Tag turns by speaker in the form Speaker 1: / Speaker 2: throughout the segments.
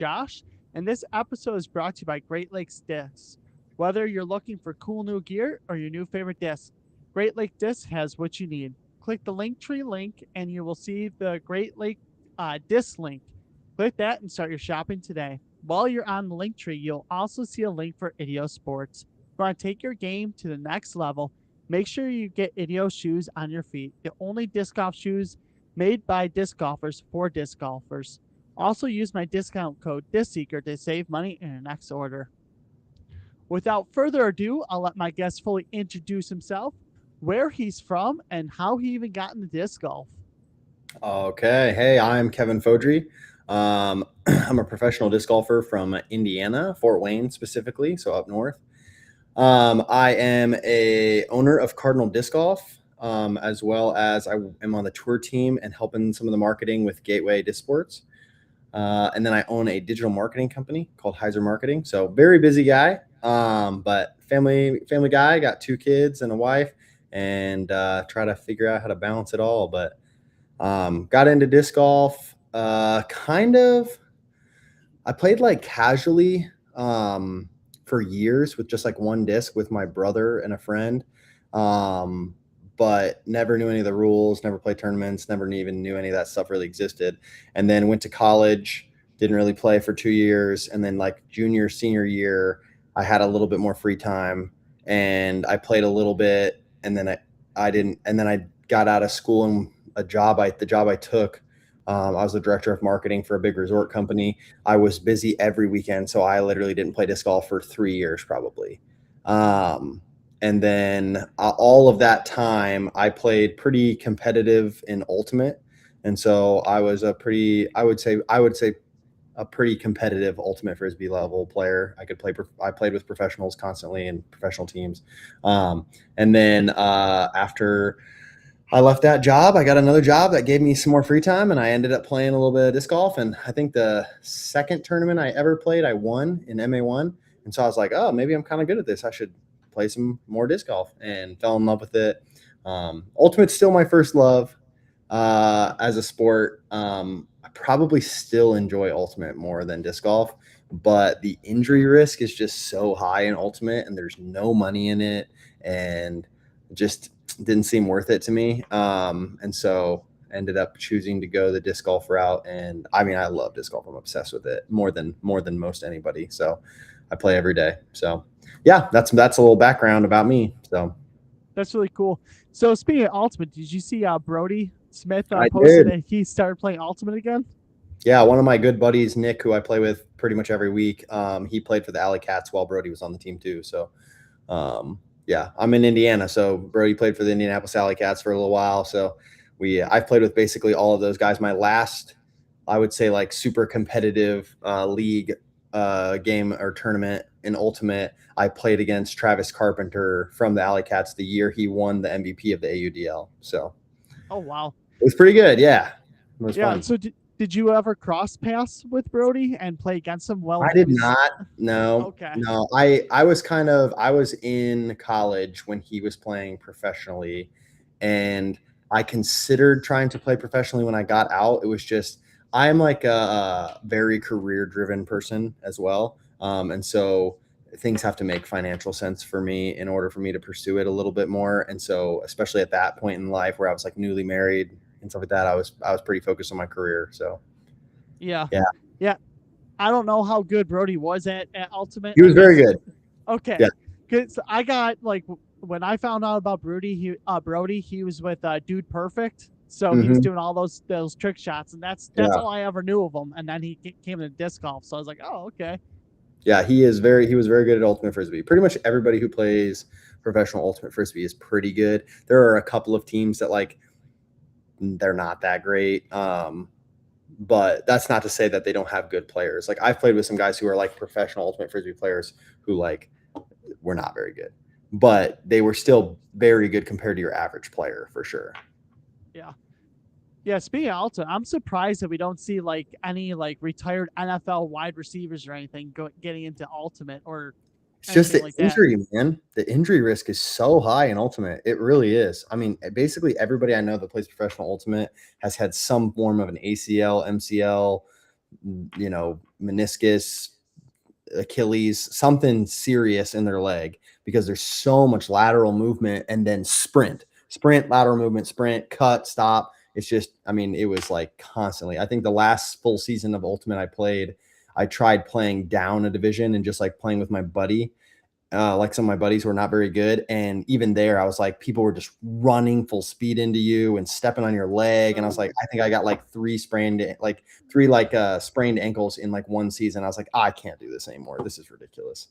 Speaker 1: Josh, and this episode is brought to you by Great Lakes Discs. Whether you're looking for cool new gear or your new favorite disc, Great Lake Discs has what you need. Click the Linktree link and you will see the Great Lake Disc link. Click that and start your shopping today. While you're on the Linktree, you'll also see a link for Idio Sports. If you want to take your game to the next level, make sure you get Idio shoes on your feet. The only disc golf shoes made by disc golfers for disc golfers. Also use my discount code disc.seeker to save money in your next order. Without further ado, I'll let my guest fully introduce himself, where he's from, and how he even got into disc golf.
Speaker 2: Okay. Hey, I'm Kevin Fodrey. I'm a professional disc golfer from Indiana, Fort Wayne specifically, so up north. I am a owner of Cardinal Disc Golf, as well as I am on the tour team and helping some of the marketing with Gateway Disc Sports. And then I own a digital marketing company called Hyzer Marketing. So very busy guy, but family guy. Got 2 kids and a wife, and try to figure out how to balance it all. But got into disc golf. I played like casually for years with just like one disc with my brother and a friend. But never knew any of the rules, never played tournaments, never even knew any of that stuff really existed. And then went to college, didn't really play for 2 years. And then like junior, senior year, I had a little bit more free time and I played a little bit. And then I didn't, and then I got out of school and the job I took, I was the director of marketing for a big resort company. I was busy every weekend. So I literally didn't play disc golf for 3 years probably. And then all of that time, I played pretty competitive in Ultimate, and so I was I would say a pretty competitive Ultimate Frisbee level player. I played with professionals constantly and professional teams. And then after I left that job, I got another job that gave me some more free time, and I ended up playing a little bit of disc golf. And I think the second tournament I ever played, I won in MA1, and so I was like, oh, maybe I'm kind of good at this. I should play some more disc golf, and fell in love with it. Ultimate's still my first love as a sport. I probably still enjoy Ultimate more than disc golf, but the injury risk is just so high in Ultimate, and there's no money in it, and just didn't seem worth it to me. And so ended up choosing to go the disc golf route. And I mean, I love disc golf. I'm obsessed with it more than most anybody. So I play every day. So yeah, that's a little background about me. So
Speaker 1: That's really cool. So speaking of Ultimate, did you see Brody Smith
Speaker 2: I
Speaker 1: posted
Speaker 2: did.
Speaker 1: that he started playing Ultimate again?
Speaker 2: Yeah, one of my good buddies, Nick, who I play with pretty much every week, he played for the Alley Cats while Brody was on the team too. So yeah, I'm in Indiana, so Brody played for the Indianapolis Alley Cats for a little while. So I've played with basically all of those guys. My last, I would say, like super competitive league game or tournament in Ultimate, I played against Travis Carpenter from the Alley Cats the year he won the MVP of the AUDL. So
Speaker 1: Oh wow.
Speaker 2: it was pretty good. Yeah, it was
Speaker 1: Yeah.
Speaker 2: fun.
Speaker 1: So did you ever cross paths with Brody and play against him? Well,
Speaker 2: I
Speaker 1: he
Speaker 2: did
Speaker 1: was
Speaker 2: not. No,
Speaker 1: okay.
Speaker 2: no. I was in college when he was playing professionally, and I considered trying to play professionally when I got out. It was just I'm like a very career driven person as well, and so things have to make financial sense for me in order for me to pursue it a little bit more. And so, especially at that point in life where I was like newly married and stuff like that, I was pretty focused on my career. So
Speaker 1: Yeah.
Speaker 2: yeah,
Speaker 1: Yeah. I don't know how good Brody was at Ultimate.
Speaker 2: he
Speaker 1: I
Speaker 2: was very
Speaker 1: guess
Speaker 2: good.
Speaker 1: okay.
Speaker 2: Yeah.
Speaker 1: Cause I got like when I found out about Brody, he was with Dude Perfect. So he was
Speaker 2: Hmm.
Speaker 1: doing all those trick shots, and that's
Speaker 2: Yeah.
Speaker 1: all I ever knew of him. And then he came to disc golf, so I was like, oh, okay.
Speaker 2: Yeah, he was very good at ultimate frisbee. Pretty much everybody who plays professional ultimate frisbee is pretty good. There are a couple of teams that like they're not that great. But that's not to say that they don't have good players. Like I've played with some guys who are like professional ultimate frisbee players who like were not very good, but they were still very good compared to your average player for sure.
Speaker 1: Yeah. Yeah, speaking of Alta, I'm surprised that we don't see like any like retired NFL wide receivers or anything getting into Ultimate or
Speaker 2: It's just
Speaker 1: anything
Speaker 2: the
Speaker 1: like that.
Speaker 2: injury, man. The injury risk is so high in Ultimate. It really is. I mean, basically everybody I know that plays professional Ultimate has had some form of an ACL, MCL, meniscus, Achilles, something serious in their leg, because there's so much lateral movement, and then sprint, lateral movement, sprint, cut, stop. It's just, I mean, it was like constantly. I think the last full season of Ultimate I tried playing down a division and just like playing with my buddy. Like some of my buddies were not very good. And even there, I was like, people were just running full speed into you and stepping on your leg. And I was like, I think I got like three sprained ankles in like one season. I was like, I can't do this anymore. This is ridiculous.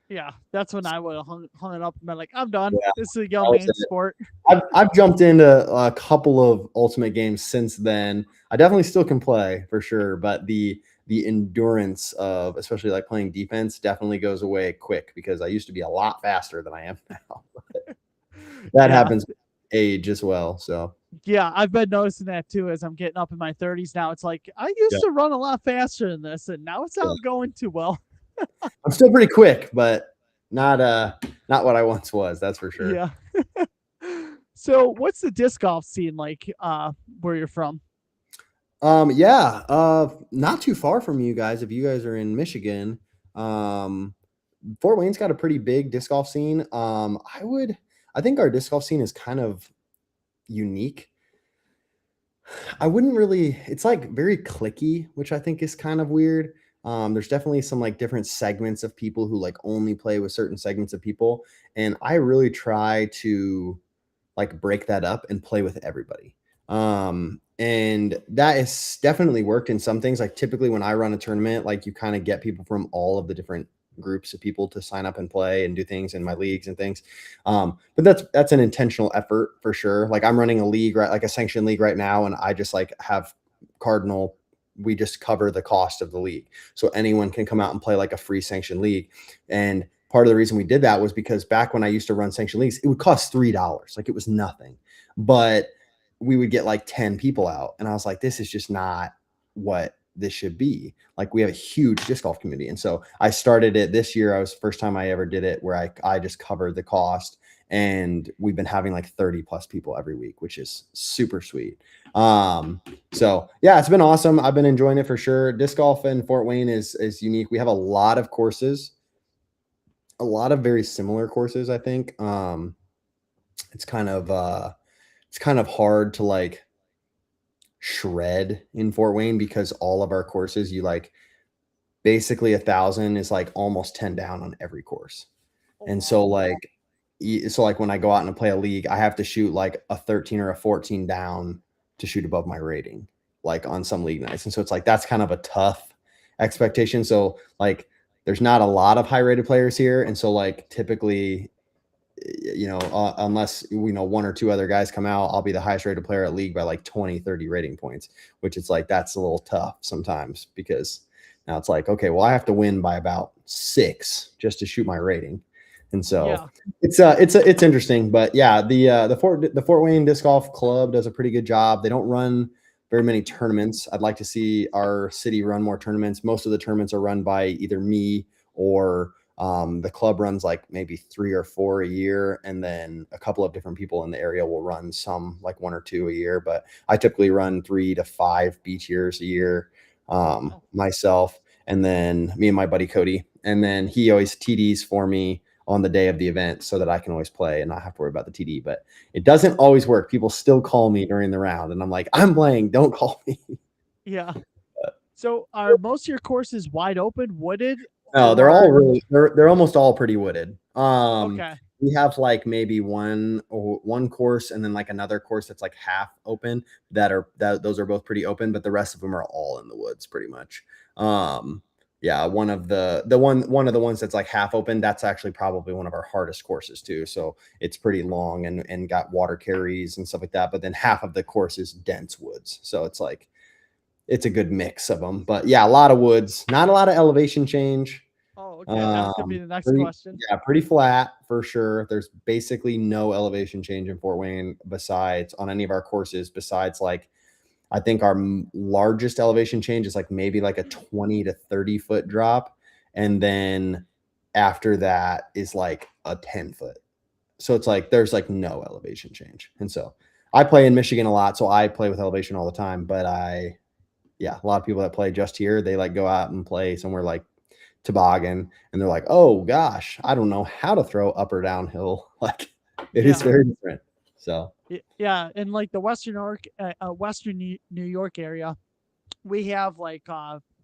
Speaker 1: Yeah, that's when I would have hung it up and been like, I'm done.
Speaker 2: Yeah,
Speaker 1: This is a young man's sport.
Speaker 2: I've jumped into a couple of Ultimate games since then. I definitely still can play for sure, but the endurance of especially like playing defense definitely goes away quick, because I used to be a lot faster than I am now. That happens with age as well. So
Speaker 1: yeah, I've been noticing that too as I'm getting up in my 30s now. It's like I used to run a lot faster than this, and now it's not going too well.
Speaker 2: I'm still pretty quick, but not what I once was. That's for sure.
Speaker 1: Yeah. So, what's the disc golf scene like where you're from?
Speaker 2: Not too far from you guys. If you guys are in Michigan, Fort Wayne's got a pretty big disc golf scene. I think our disc golf scene is kind of unique. I wouldn't really, it's like very clicky, which I think is kind of weird. There's definitely some like different segments of people who like only play with certain segments of people. And I really try to like break that up and play with everybody. And that has definitely worked in some things. Like typically when I run a tournament, like you kind of get people from all of the different groups of people to sign up and play and do things in my leagues and things. But that's an intentional effort for sure. Like I'm running a league, right? Like a sanctioned league right now. And I just like have Cardinal. We just cover the cost of the league. So anyone can come out and play like a free sanctioned league. And part of the reason we did that was because back when I used to run sanctioned leagues, it would cost $3. Like it was nothing, but we would get like 10 people out. And I was like, this is just not what this should be. Like we have a huge disc golf community. And so I started it this year. I was the first time I ever did it where I just covered the cost, and we've been having like 30 plus people every week, which is super sweet. So yeah, it's been awesome. I've been enjoying it for sure. Disc golf in Fort Wayne is unique. We have a lot of courses, a lot of very similar courses. I think, it's kind of hard to like shred in Fort Wayne, because all of our courses, you like basically 1,000 is like almost 10 down on every course. And so like when I go out and play a league, I have to shoot like a 13 or a 14 down to shoot above my rating, like on some league nights. And so it's like, that's kind of a tough expectation. So like, there's not a lot of high rated players here. And so like, typically, unless, one or two other guys come out, I'll be the highest rated player at league by like 20, 30 rating points, which it's like, that's a little tough sometimes, because now it's like, okay, well, I have to win by about 6 just to shoot my rating. And so it's interesting, but yeah, the Fort Wayne Disc Golf Club does a pretty good job. They don't run very many tournaments. I'd like to see our city run more tournaments. Most of the tournaments are run by either me or the club runs like maybe 3 or 4 a year, and then a couple of different people in the area will run some like 1 or 2 a year. But I typically run 3 to 5 B tiers a year myself, and then me and my buddy Cody, and then he always TDs for me on the day of the event so that I can always play and not have to worry about the TD. But it doesn't always work. People still call me during the round, and I'm like, I'm playing, don't call me.
Speaker 1: Yeah. So are most of your courses wide open, wooded?
Speaker 2: No, they're all really, they're almost all pretty wooded.
Speaker 1: Okay.
Speaker 2: We have like maybe one course and then like another course that's like half open those are both pretty open, but the rest of them are all in the woods pretty much. Yeah, one of the ones that's like half open, that's actually probably one of our hardest courses too. So it's pretty long and got water carries and stuff like that. But then half of the course is dense woods. So it's like, it's a good mix of them. But yeah, a lot of woods, not a lot of elevation change.
Speaker 1: Oh, okay. That's gonna be the next question.
Speaker 2: Yeah, pretty flat for sure. There's basically no elevation change in Fort Wayne besides on any of our courses, besides like, I think our largest elevation change is like maybe like a 20 to 30 foot drop. And then after that is like a 10 foot. So it's like, there's like no elevation change. And so I play in Michigan a lot. So I play with elevation all the time, but I yeah, a lot of people that play just here, they like go out and play somewhere like Toboggan, and they're like, oh gosh, I don't know how to throw up or downhill. Like it is
Speaker 1: Yeah.
Speaker 2: very different. So
Speaker 1: Yeah, in like the Western New York area, we have like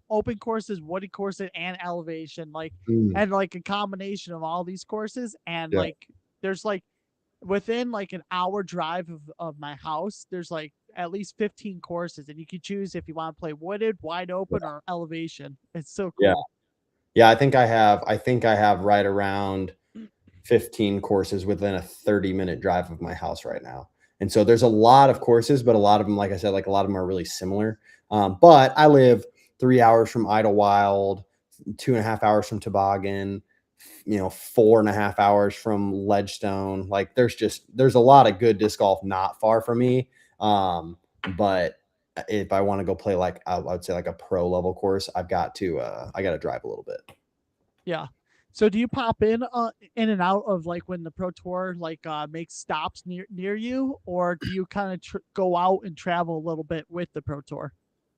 Speaker 1: open courses, wooded courses, and elevation, like
Speaker 2: mm,
Speaker 1: and like a combination of all these courses. And
Speaker 2: yeah,
Speaker 1: like there's like within like an hour drive of my house, there's like at least 15 courses, and you can choose if you want to play wooded, wide open, or elevation. It's so
Speaker 2: yeah,
Speaker 1: cool.
Speaker 2: yeah. I think I have right around 15 courses within a 30-minute drive of my house right now. And so there's a lot of courses, but a lot of them, like I said, like a lot of them are really similar. But I live 3 hours from Idlewild, 2.5 hours from Toboggan, 4.5 hours from Ledgestone. Like there's a lot of good disc golf not far from me. But if I want to go play like I would say like a pro level course, I got to drive a little bit.
Speaker 1: Yeah. So do you pop in and out of like when the pro tour like makes stops near you, or do you kind of go out and travel a little bit with the pro tour?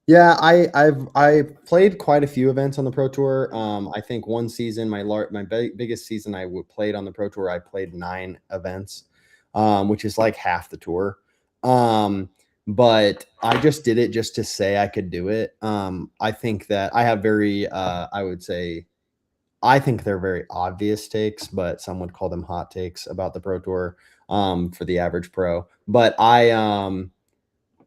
Speaker 2: Yeah, I played quite a few events on the Pro Tour. I think one season, my biggest season played on the Pro Tour, I played 9 events, which is like half the tour. But I just did it just to say I could do it. I think that I have I would say, I think they're very obvious takes, but some would call them hot takes about the Pro Tour, for the average pro. But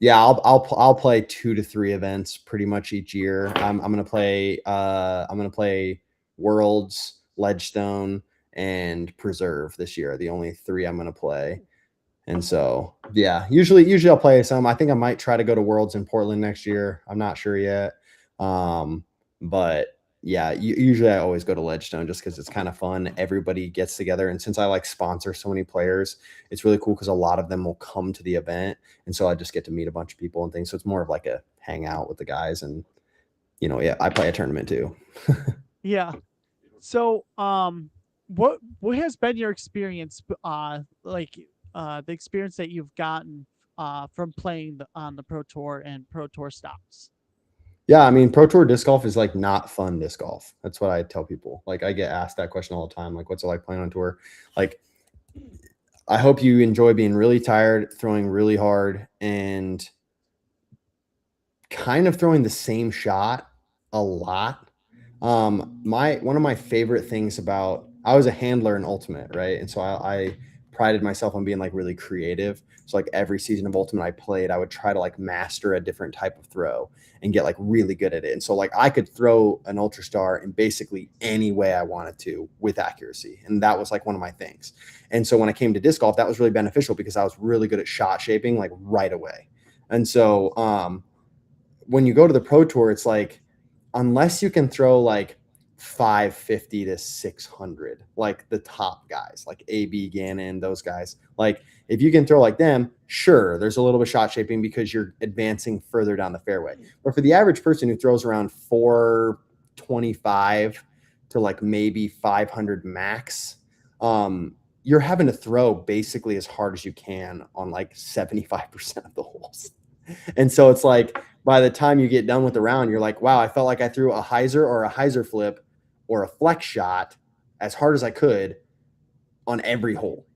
Speaker 2: yeah, I'll play 2 to 3 events pretty much each year. I'm gonna play Worlds, Ledgestone, and Preserve this year. The only 3 I'm gonna play. And so yeah, usually I'll play some. I think I might try to go to Worlds in Portland next year. I'm not sure yet. But yeah, usually I always go to Ledgestone just because it's kind of fun. Everybody gets together, and since I like sponsor so many players, it's really cool because a lot of them will come to the event, and so I just get to meet a bunch of people and things. So it's more of like a hangout with the guys, and yeah, I play a tournament too.
Speaker 1: Yeah. So what has been your experience like the experience that you've gotten from playing on the pro tour and pro tour stops?
Speaker 2: Yeah, I mean, Pro Tour disc golf is like not fun disc golf. That's what I tell people. Like, I get asked that question all the time. Like, what's it like playing on tour? Like, I hope you enjoy being really tired, throwing really hard, and kind of throwing the same shot a lot. My one of my favorite things about I was a handler in Ultimate, right? And so I prided myself on being like really creative. So like every season of Ultimate I played, I would try to like master a different type of throw and get like really good at it. And so like I could throw an Ultra Star in basically any way I wanted to with accuracy. And that was like one of my things. And so when I came to disc golf, that was really beneficial because I was really good at shot shaping like right away. And so when you go to the pro tour, it's like, unless you can throw like 550 to 600, like the top guys, like AB Gannon, those guys, like if you can throw like them, sure, there's a little bit of shot shaping because you're advancing further down the fairway. But for the average person who throws around 425 to like maybe 500 max, you're having to throw basically as hard as you can on like 75% of the holes. And so it's like by the time you get done with the round, you're like, wow, I felt like I threw a hyzer or a hyzer flip or a flex shot as hard as I could on every hole.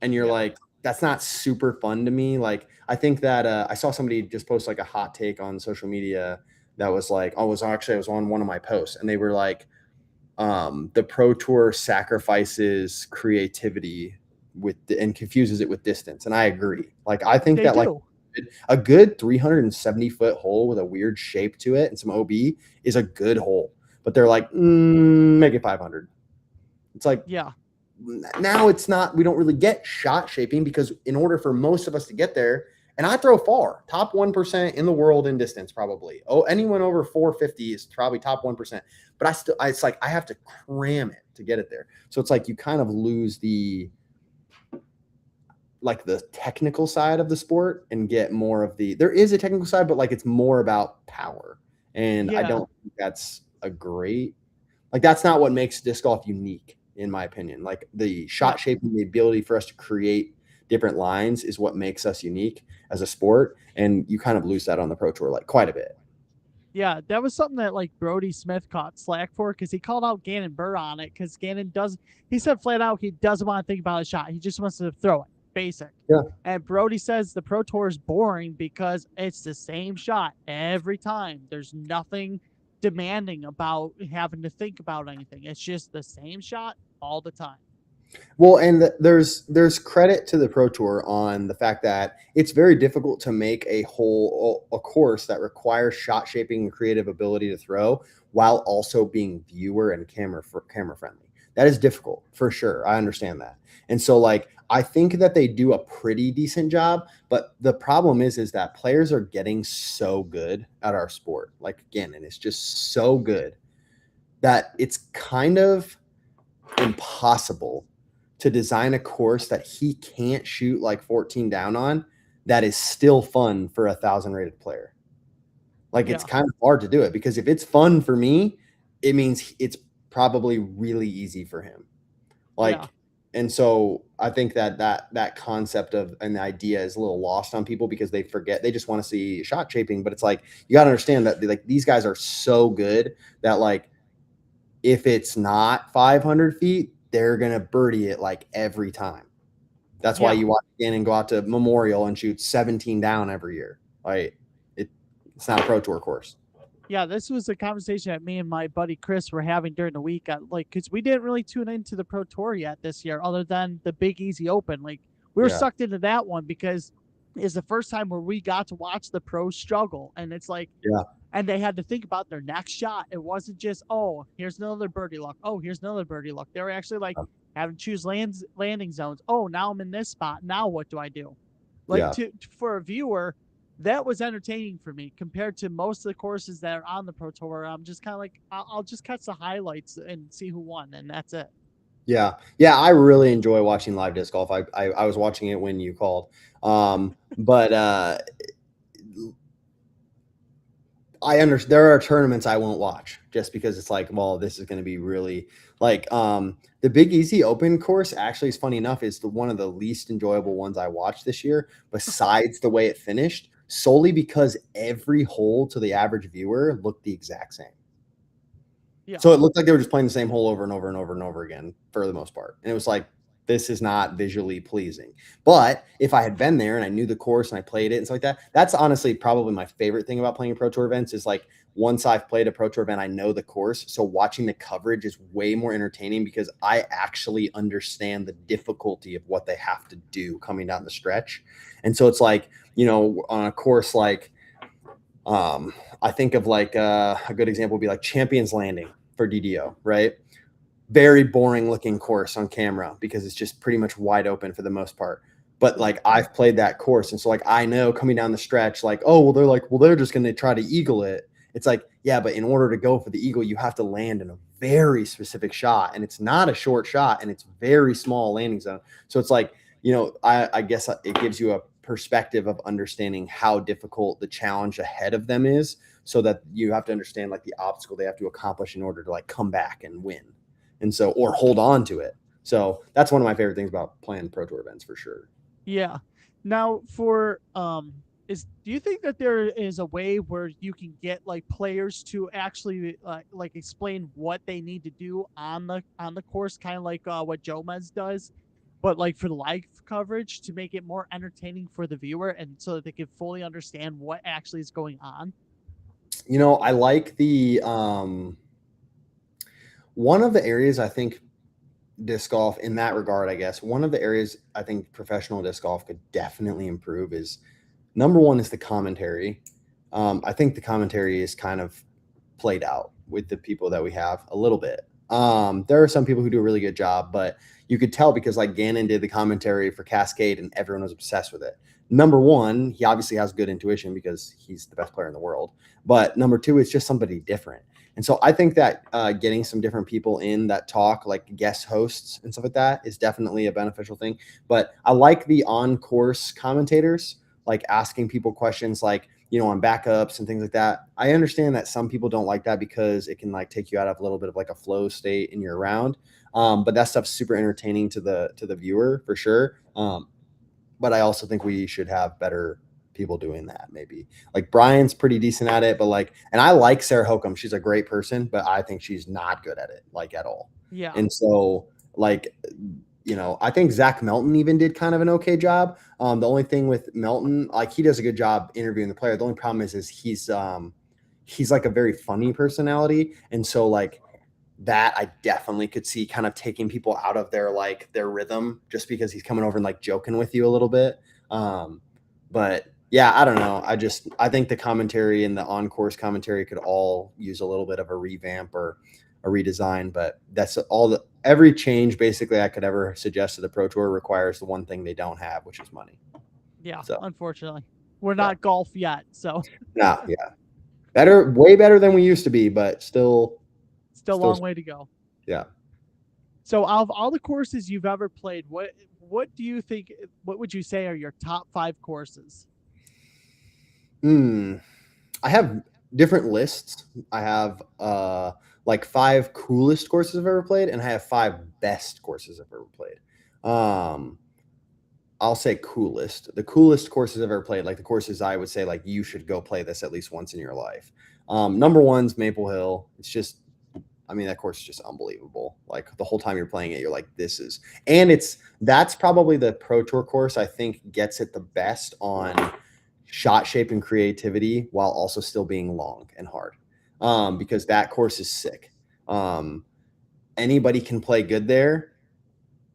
Speaker 2: And you're
Speaker 1: Yeah.
Speaker 2: like, that's not super fun to me. Like, I think that I saw somebody just post like a hot take on social media that was like, oh, it was on one of my posts, and they were like, the pro tour sacrifices creativity and confuses it with distance. And I agree. Like, I think
Speaker 1: They
Speaker 2: that like
Speaker 1: do.
Speaker 2: a good 370-foot hole with a weird shape to it and some OB is a good hole. But they're like, make it 500. It's like,
Speaker 1: Yeah.
Speaker 2: now it's not, we don't really get shot shaping because in order for most of us to get there, and I throw far, top 1% in the world in distance, probably. Oh, anyone over 450 is probably top 1%. But it's like, I have to cram it to get it there. So it's like you kind of lose the technical side of the sport and get more of there is a technical side, but like it's more about power. And I
Speaker 1: Yeah.
Speaker 2: don't think that's that's not what makes disc golf unique, in my opinion. Like the
Speaker 1: Yeah.
Speaker 2: shot shaping, the ability for us to create different lines is what makes us unique as a sport. And you kind of lose that on the pro tour, like quite a bit.
Speaker 1: Yeah, that was something that like Brody Smith caught slack for because he called out Gannon Burr on it because Gannon does. He said flat out he doesn't want to think about a shot. He just wants to throw it, basic.
Speaker 2: Yeah.
Speaker 1: And Brody says the Pro Tour is boring because it's the same shot every time. There's nothing demanding about having to think about anything. It's just the same shot all the time.
Speaker 2: Well, and there's credit to the Pro Tour on the fact that it's very difficult to make a course that requires shot shaping and creative ability to throw while also being viewer and camera friendly. That is difficult for sure. I understand that. And so like I think that they do a pretty decent job, but the problem is that players are getting so good at our sport. Like again, and it's just so good that it's kind of impossible to design a course that he can't shoot like 14 down on that is still fun for 1,000 rated player. Like it's
Speaker 1: Yeah,
Speaker 2: kind of hard to do it because if it's fun for me, it means it's probably really easy for him.
Speaker 1: yeah,
Speaker 2: Like, and so I think that concept of an idea is a little lost on people because they forget they just want to see shot shaping. But it's like you got to understand that like these guys are so good that like if it's not 500 feet, they're gonna birdie it like every time. That's why
Speaker 1: yeah.
Speaker 2: you watch Gannon go out to Memorial and shoot 17 down every year. Like it's not a Pro Tour course.
Speaker 1: Yeah, this was a conversation that me and my buddy Chris were having during the week. Like, because we didn't really tune into the Pro Tour yet this year, other than the Big Easy Open. Like, we were
Speaker 2: Yeah,
Speaker 1: sucked into that one because it's the first time where we got to watch the pros struggle, and it's like,
Speaker 2: yeah,
Speaker 1: and they had to think about their next shot. It wasn't just, oh, here's another birdie luck. Oh, here's another birdie luck. They were actually like having to choose landing zones. Oh, now I'm in this spot. Now what do I do? Like
Speaker 2: yeah.
Speaker 1: for a viewer, that was entertaining for me compared to most of the courses that are on the Pro Tour. I'm just kind of like, I'll just catch the highlights and see who won, and that's it.
Speaker 2: Yeah. Yeah. I really enjoy watching live disc golf. I was watching it when you called. But I understand there are tournaments I won't watch just because it's like, well, this is going to be really like the Big Easy Open course actually is funny enough is one of the least enjoyable ones I watched this year, besides the way it finished, solely because every hole to the average viewer looked the exact same.
Speaker 1: Yeah,
Speaker 2: So it looked like they were just playing the same hole over and over and over and over again for the most part. And it was like, this is not visually pleasing. But if I had been there and I knew the course and I played it and stuff like that, that's honestly probably my favorite thing about playing Pro Tour events is like once I've played a Pro Tour event, I know the course. So watching the coverage is way more entertaining because I actually understand the difficulty of what they have to do coming down the stretch. And so it's like, you know, on a course like, I think of like a good example would be like Champions Landing for DDO, right? Very boring looking course on camera because it's just pretty much wide open for the most part. But like I've played that course. And so like I know coming down the stretch, like, oh, well, they're just going to try to eagle it. It's like, yeah, but in order to go for the eagle, you have to land in a very specific shot. And it's not a short shot and it's very small landing zone. So it's like, you know, I guess it gives you a perspective of understanding how difficult the challenge ahead of them is so that you have to understand like the obstacle they have to accomplish in order to like come back and win. And so, or hold on to it. So that's one of my favorite things about playing Pro Tour events for sure.
Speaker 1: yeah. Now for is do you think that there is a way where you can get like players to actually like explain what they need to do on the course, kind of like what Jomez does, but like for the live coverage to make it more entertaining for the viewer and so that they can fully understand what actually is going on?
Speaker 2: You know, I like the one of the areas I think disc golf in that regard, I guess, one of the areas I think professional disc golf could definitely improve is number one is the commentary. I think the commentary is kind of played out with the people that we have a little bit. There are some people who do a really good job, but you could tell because like Gannon did the commentary for Cascade and everyone was obsessed with it. Number one, he obviously has good intuition because he's the best player in the world. But number two, it's just somebody different. And so I think that getting some different people in that talk, like guest hosts and stuff like that, is definitely a beneficial thing. But I like the on-course commentators, like asking people questions like, you know, on backups and things like that. I understand that some people don't like that because it can like take you out of a little bit of like a flow state in your round. But that stuff's super entertaining to the viewer for sure. But I also think we should have better people doing that. Maybe like Brian's pretty decent at it, but like, and I like Sarah Hokum. She's a great person, but I think she's not good at it, like at all.
Speaker 1: Yeah.
Speaker 2: And so, like, I think Zach Melton even did kind of an okay job. The only thing with Melton, like he does a good job interviewing the player. The only problem is he's like a very funny personality. And so like that I definitely could see kind of taking people out of their rhythm just because he's coming over and like joking with you a little bit. But yeah, I don't know. I think the commentary and the on-course commentary could all use a little bit of a revamp or a redesign, but that's every change basically I could ever suggest to the Pro Tour requires the one thing they don't have, which is money.
Speaker 1: Yeah.
Speaker 2: So
Speaker 1: Unfortunately, we're not golf yet, so
Speaker 2: yeah, way better than we used to be, but still
Speaker 1: a long way to go.
Speaker 2: Yeah.
Speaker 1: So, out of all the courses you've ever played, what do you think? What would you say are your top 5 courses?
Speaker 2: I have different lists. I have like 5 coolest courses I've ever played, and I have 5 best courses I've ever played. I'll say coolest. The coolest courses I've ever played, like the courses I would say like you should go play this at least once in your life. Number 1's Maple Hill. It's just, I mean, that course is just unbelievable. Like the whole time you're playing it, you're like, that's probably the Pro Tour course I think gets it the best on shot shape and creativity while also still being long and hard. Because that course is sick. Anybody can play good there,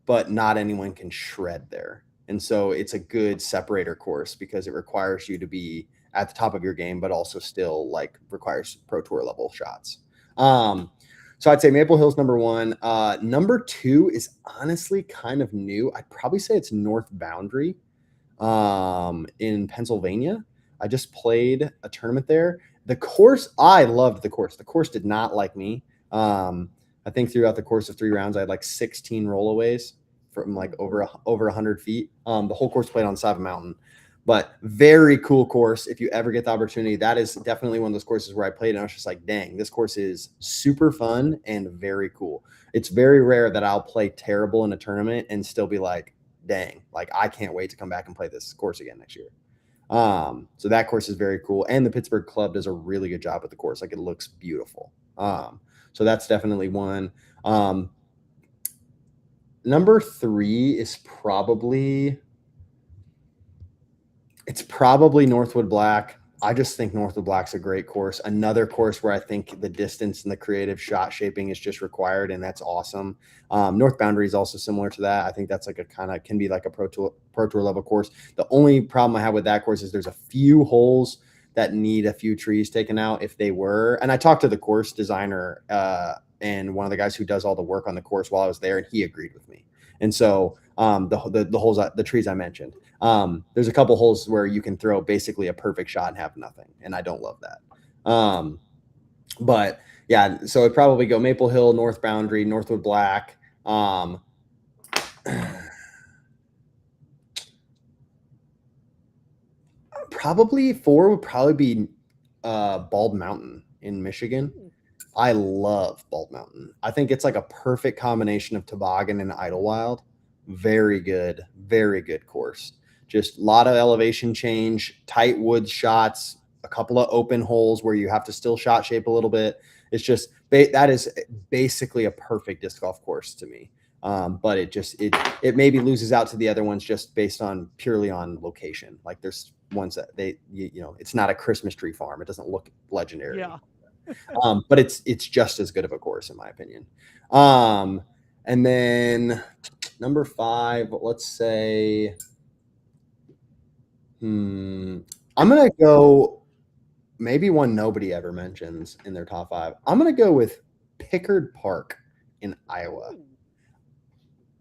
Speaker 2: but not anyone can shred there. And so it's a good separator course because it requires you to be at the top of your game, but also still like requires Pro Tour level shots. So I'd say Maple Hill's number 1. Number 2 is honestly kind of new. I'd probably say it's North Boundary in Pennsylvania. I just played a tournament there. The course, I loved the course. The course did not like me. I think throughout the course of 3 rounds, I had like 16 rollaways from like over 100 feet. The whole course played on the side of a mountain, but very cool course. If you ever get the opportunity, that is definitely one of those courses where I played and I was just like, dang, this course is super fun and very cool. It's very rare that I'll play terrible in a tournament and still be like, dang, like I can't wait to come back and play this course again next year. So that course is very cool. And the Pittsburgh Club does a really good job with the course. Like it looks beautiful. So that's definitely one. Number 3 is probably Northwood Black. I just think Northwood Black's a great course. Another course where I think the distance and the creative shot shaping is just required, and that's awesome. North Boundary is also similar to that. I think that's like can be like a Pro Tour level course. The only problem I have with that course is there's a few holes that need a few trees taken out if they were. And I talked to the course designer and one of the guys who does all the work on the course while I was there, and he agreed with me. And so the holes, the trees I mentioned, there's a couple holes where you can throw basically a perfect shot and have nothing, and I don't love that. But yeah, so it'd probably go Maple Hill, North Boundary, Northwood Black. Probably 4 would probably be Bald Mountain in Michigan. I love Bald Mountain. I think it's like a perfect combination of toboggan and Idlewild. Very good course. Just a lot of elevation change, tight woods shots, a couple of open holes where you have to still shot shape a little bit. It's just that is basically a perfect disc golf course to me. But it maybe loses out to the other ones just based on purely on location. Like there's ones that it's not a Christmas tree farm. It doesn't look legendary.
Speaker 1: Yeah.
Speaker 2: But it's just as good of a course in my opinion. And then number 5, let's say, I'm going to go maybe one nobody ever mentions in their top 5. I'm going to go with Pickard Park in Iowa.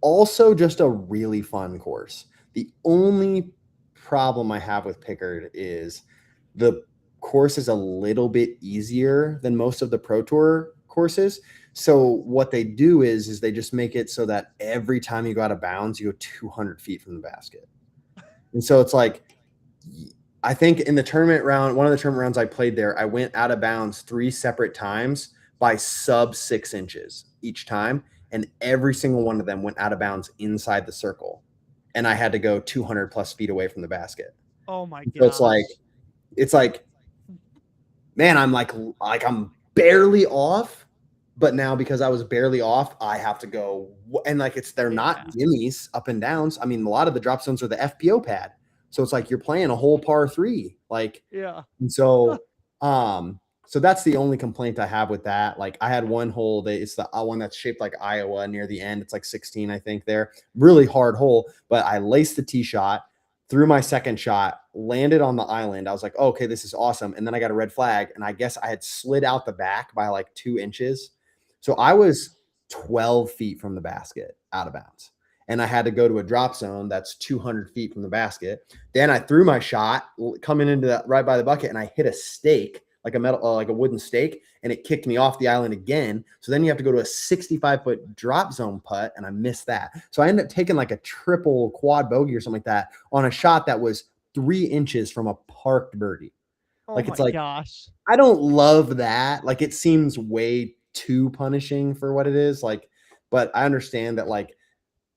Speaker 2: Also just a really fun course. The only problem I have with Pickard is the course is a little bit easier than most of the Pro Tour courses. So what they do is they just make it so that every time you go out of bounds, you go 200 feet from the basket. And so it's like, I think in the tournament round, one of the tournament rounds I played there, I went out of bounds 3 separate times by sub 6 inches each time. And every single one of them went out of bounds inside the circle. And I had to go 200 plus feet away from the basket.
Speaker 1: Oh my
Speaker 2: So
Speaker 1: gosh.
Speaker 2: it's like, man, I'm barely off, but now because I was barely off, I have to go and like they're not
Speaker 1: Yeah.
Speaker 2: gimmies up and downs. I mean, a lot of the drop zones are the FPO pad, so it's like you're playing a whole par three, like,
Speaker 1: Yeah.
Speaker 2: and so that's the only complaint I have with that. Like I had one hole that it's the one that's shaped like Iowa near the end. It's like 16, I think there. Really hard hole, but I laced the tee shot, threw my second shot, landed on the island. I was like, oh, okay, this is awesome. And then I got a red flag, and I guess I had slid out the back by like 2 inches. So I was 12 feet from the basket out of bounds. And I had to go to a drop zone that's 200 feet from the basket. Then I threw my shot coming into that right by the bucket, and I hit a stake, like a metal, like a wooden stake, and it kicked me off the island again. So then you have to go to a 65-foot drop zone putt, and I missed that. So I ended up taking like a triple quad bogey or something like that on a shot that was 3 inches from a parked birdie.
Speaker 1: Oh
Speaker 2: Like it's
Speaker 1: my
Speaker 2: like
Speaker 1: gosh.
Speaker 2: I don't love that. Like it seems way too punishing for what it is. Like, but I understand that like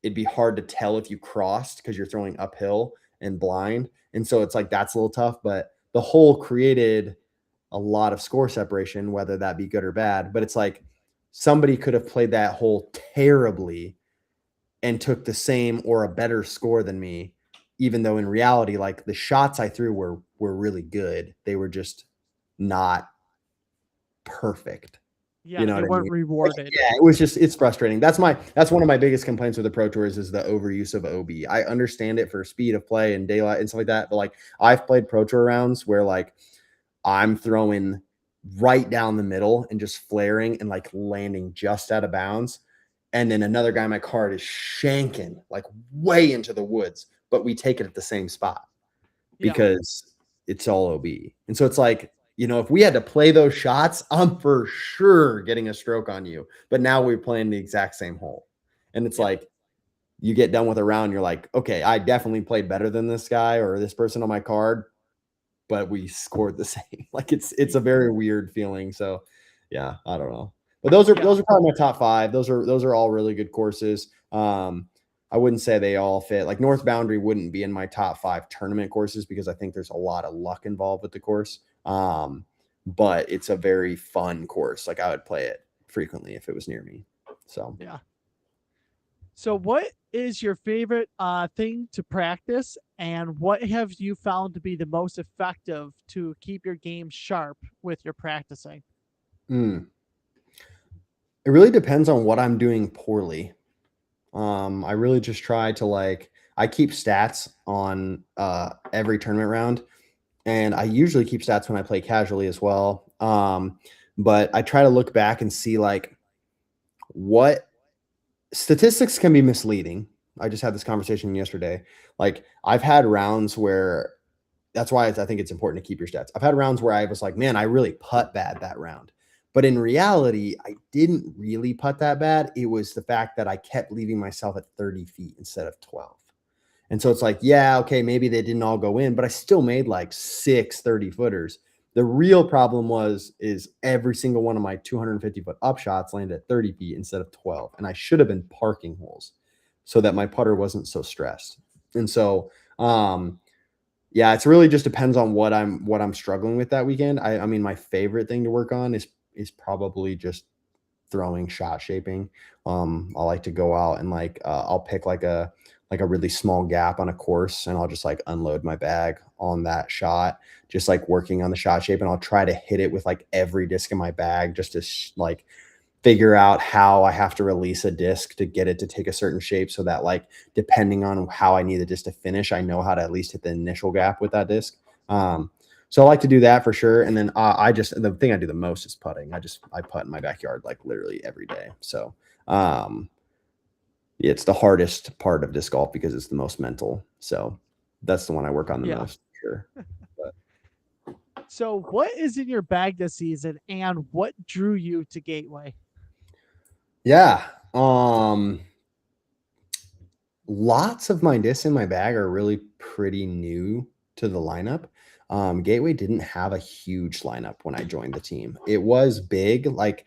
Speaker 2: it'd be hard to tell if you crossed because you're throwing uphill and blind. And so it's like that's a little tough, but the hole created a lot of score separation, whether that be good or bad. But it's like somebody could have played that hole terribly and took the same or a better score than me, even though in reality, like the shots I threw were really good. They were just not perfect. You
Speaker 1: Yeah,
Speaker 2: know
Speaker 1: they
Speaker 2: what I
Speaker 1: weren't
Speaker 2: mean? Like,
Speaker 1: rewarded.
Speaker 2: yeah, it's frustrating. That's one of my biggest complaints with the Pro Tours is the overuse of OB. I understand it for speed of play and daylight and stuff like that, but like I've played Pro Tour rounds where like I'm throwing right down the middle and just flaring and like landing just out of bounds. And then another guy in my card is shanking like way into the woods, but we take it at the same spot
Speaker 1: Yeah.
Speaker 2: because it's all OB. And so it's like, if we had to play those shots, I'm for sure getting a stroke on you. But now we're playing the exact same hole. And it's
Speaker 1: Yeah.
Speaker 2: like, you get done with a round, you're like, okay, I definitely played better than this guy or this person on my card, but we scored the same. Like it's a
Speaker 1: Y-
Speaker 2: very weird feeling. So yeah, I don't know. But those are
Speaker 1: Yeah.
Speaker 2: those are probably my top five. Those are all really good courses. I wouldn't say they all fit. Like North Boundary wouldn't be in my top five tournament courses because I think there's a lot of luck involved with the course. But it's a very fun course. Like I would play it frequently if it was near me. So
Speaker 1: Yeah. So what is your favorite thing to practice, and what have you found to be the most effective to keep your game sharp with your practicing?
Speaker 2: it really depends on what I'm doing poorly. I really just try to I keep stats on every tournament round, and I usually keep stats when I play casually as well. But I try to look back and see like what statistics can be misleading. I just had this conversation yesterday. Like I've had rounds where that's why I think it's important to keep your stats. I've had rounds where I was like, man, I really putt bad that round. But in reality, I didn't really putt that bad. It was the fact that I kept leaving myself at 30 feet instead of 12. And so it's like, yeah, okay, maybe they didn't all go in, but I still made like 6 30-footers. The real problem is every single one of my 250-foot up shots landed at 30 feet instead of 12. And I should have been parking holes so that my putter wasn't so stressed. And so yeah, it's really just depends on what I'm struggling with that weekend. I mean, my favorite thing to work on is probably just throwing shot shaping. I like to go out and I'll pick like a really small gap on a course and I'll just like unload my bag on that shot, just like working on the shot shape, and I'll try to hit it with like every disc in my bag just to like figure out how I have to release a disc to get it to take a certain shape so that like depending on how I need the disc to finish, I know how to at least hit the initial gap with that disc. So I like to do that for sure. And then the thing I do the most is putting. I putt in my backyard like literally every day. So it's the hardest part of disc golf because it's the most mental. So that's the one I work on the
Speaker 1: Yeah.
Speaker 2: most. Sure. But
Speaker 1: So what is in your bag this season, and what drew you to Gateway?
Speaker 2: yeah. Lots of my discs in my bag are really pretty new to the lineup. Gateway didn't have a huge lineup when I joined the team. It was big, like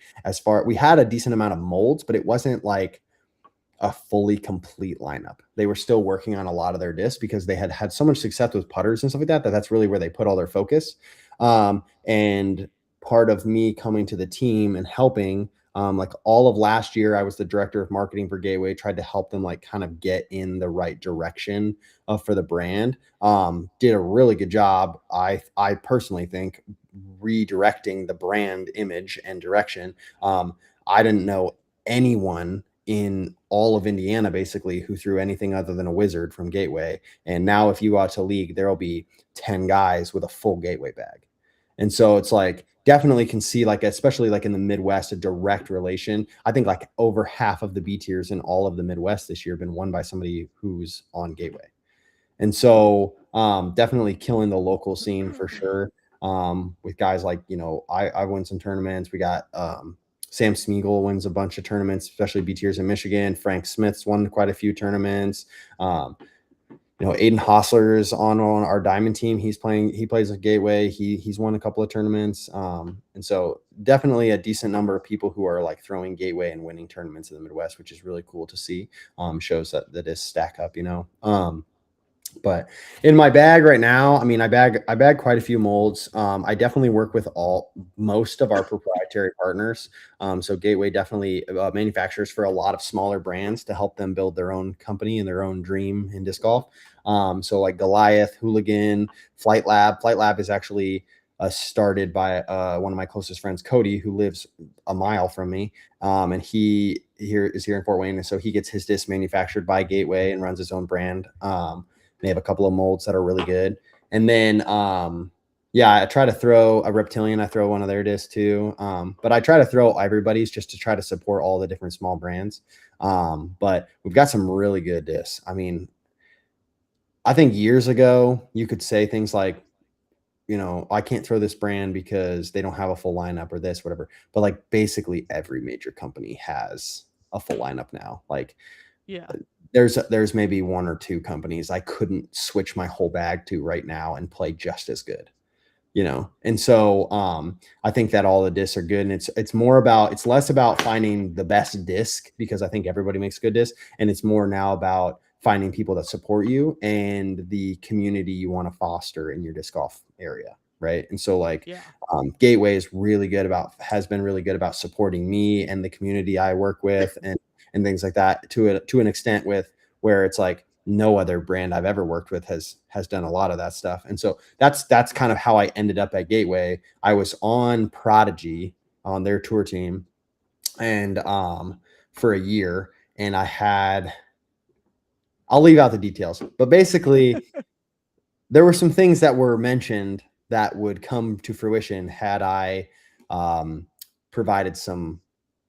Speaker 2: we had a decent amount of molds, but it wasn't like a fully complete lineup. They were still working on a lot of their discs because they had had so much success with putters and stuff like that, that's really where they put all their focus. And part of me coming to the team and helping, like all of last year, I was the director of marketing for Gateway, tried to help them like kind of get in the right direction for the brand. Did a really good job. I personally think redirecting the brand image and direction. I didn't know anyone in all of Indiana basically who threw anything other than a wizard from Gateway. And now if you go out to league, there'll be 10 guys with a full Gateway bag. And so it's like definitely can see like, especially like in the Midwest, a direct relation. I think like over half of the B tiers in all of the Midwest this year have been won by somebody who's on Gateway. And so definitely killing the local scene for sure. With guys like, I won some tournaments. We got Sam Smeagol wins a bunch of tournaments, especially B tiers in Michigan. Frank Smith's won quite a few tournaments. Aiden Hostler is on our diamond team. He plays at Gateway. He's won a couple of tournaments. And so definitely a decent number of people who are like throwing Gateway and winning tournaments in the Midwest, which is really cool to see. Shows that is stack up, but in my bag right now, I mean, I bag quite a few molds. I definitely work with most of our proprietary partners. So Gateway definitely manufactures for a lot of smaller brands to help them build their own company and their own dream in disc golf. So like Goliath, Hooligan, Flight Lab. Flight Lab is actually started by one of my closest friends, Cody, who lives a mile from me. And he is here in Fort Wayne. And so he gets his disc manufactured by Gateway and runs his own brand. They have a couple of molds that are really good. And then, I try to throw a Reptilian. I throw one of their discs too. But I try to throw everybody's just to try to support all the different small brands. But we've got some really good discs. I mean, I think years ago, you could say things like, I can't throw this brand because they don't have a full lineup or this, whatever. But like basically every major company has a full lineup now. Like,
Speaker 1: Yeah.
Speaker 2: There's maybe one or two companies I couldn't switch my whole bag to right now and play just as good, And so I think that all the discs are good, and it's less about finding the best disc because I think everybody makes good disc, and it's more now about finding people that support you and the community you want to foster in your disc golf area, right? And so like
Speaker 1: Yeah.
Speaker 2: Gateway has been really good about supporting me and the community I work with and things like that to an extent with where it's like no other brand I've ever worked with has done a lot of that stuff. And so that's kind of how I ended up at Gateway. I was on Prodigy on their tour team and for a year, and I'll leave out the details, but basically there were some things that were mentioned that would come to fruition had I provided some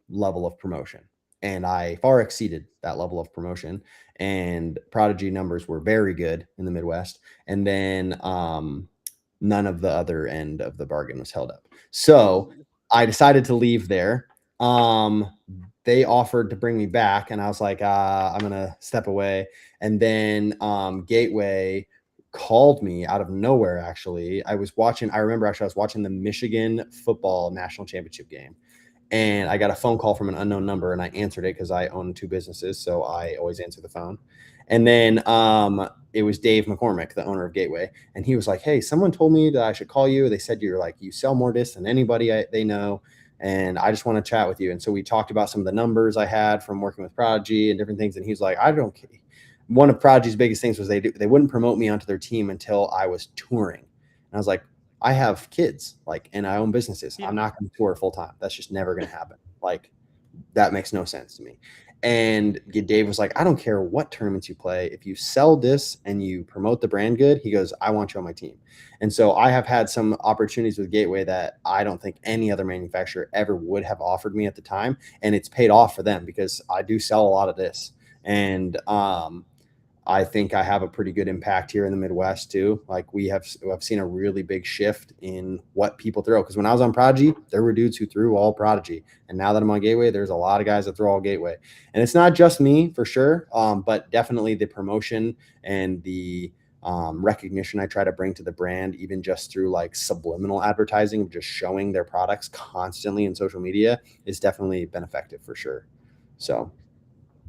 Speaker 2: level of promotion. And I far exceeded that level of promotion. And Prodigy numbers were very good in the Midwest. And then none of the other end of the bargain was held up. So
Speaker 1: Ooh.
Speaker 2: I decided to leave there. They offered to bring me back, and I was like, I'm gonna step away. And then Gateway called me out of nowhere. Actually, I remember I was watching the Michigan football national championship game, and I got a phone call from an unknown number, and I answered it because I own two businesses, so I always answer the phone. And then it was Dave McCormick, the owner of Gateway, and he was like, "Hey, someone told me that I should call you. They said you sell more discs than anybody they know, and I just want to chat with you." And so we talked about some of the numbers I had from working with Prodigy and different things, and he's like, "I don't care." One of Prodigy's biggest things was they wouldn't promote me onto their team until I was touring, and I was like, I have kids, and I own businesses.
Speaker 1: Yeah.
Speaker 2: I'm not going to tour full time. That's just never going to happen. That makes no sense to me. And Dave was like, I don't care what tournaments you play. If you sell this and you promote the brand good, he goes, I want you on my team. And so I have had some opportunities with Gateway that I don't think any other manufacturer ever would have offered me at the time. And it's paid off for them because I do sell a lot of this. And I think I have a pretty good impact here in the Midwest too. Like I've seen a really big shift in what people throw. Because when I was on Prodigy, there were dudes who threw all Prodigy, and now that I'm on Gateway, there's a lot of guys that throw all Gateway. And it's not just me for sure, but definitely the promotion and the recognition I try to bring to the brand, even just through like subliminal advertising, just showing their products constantly in social media, is definitely been effective for sure. So.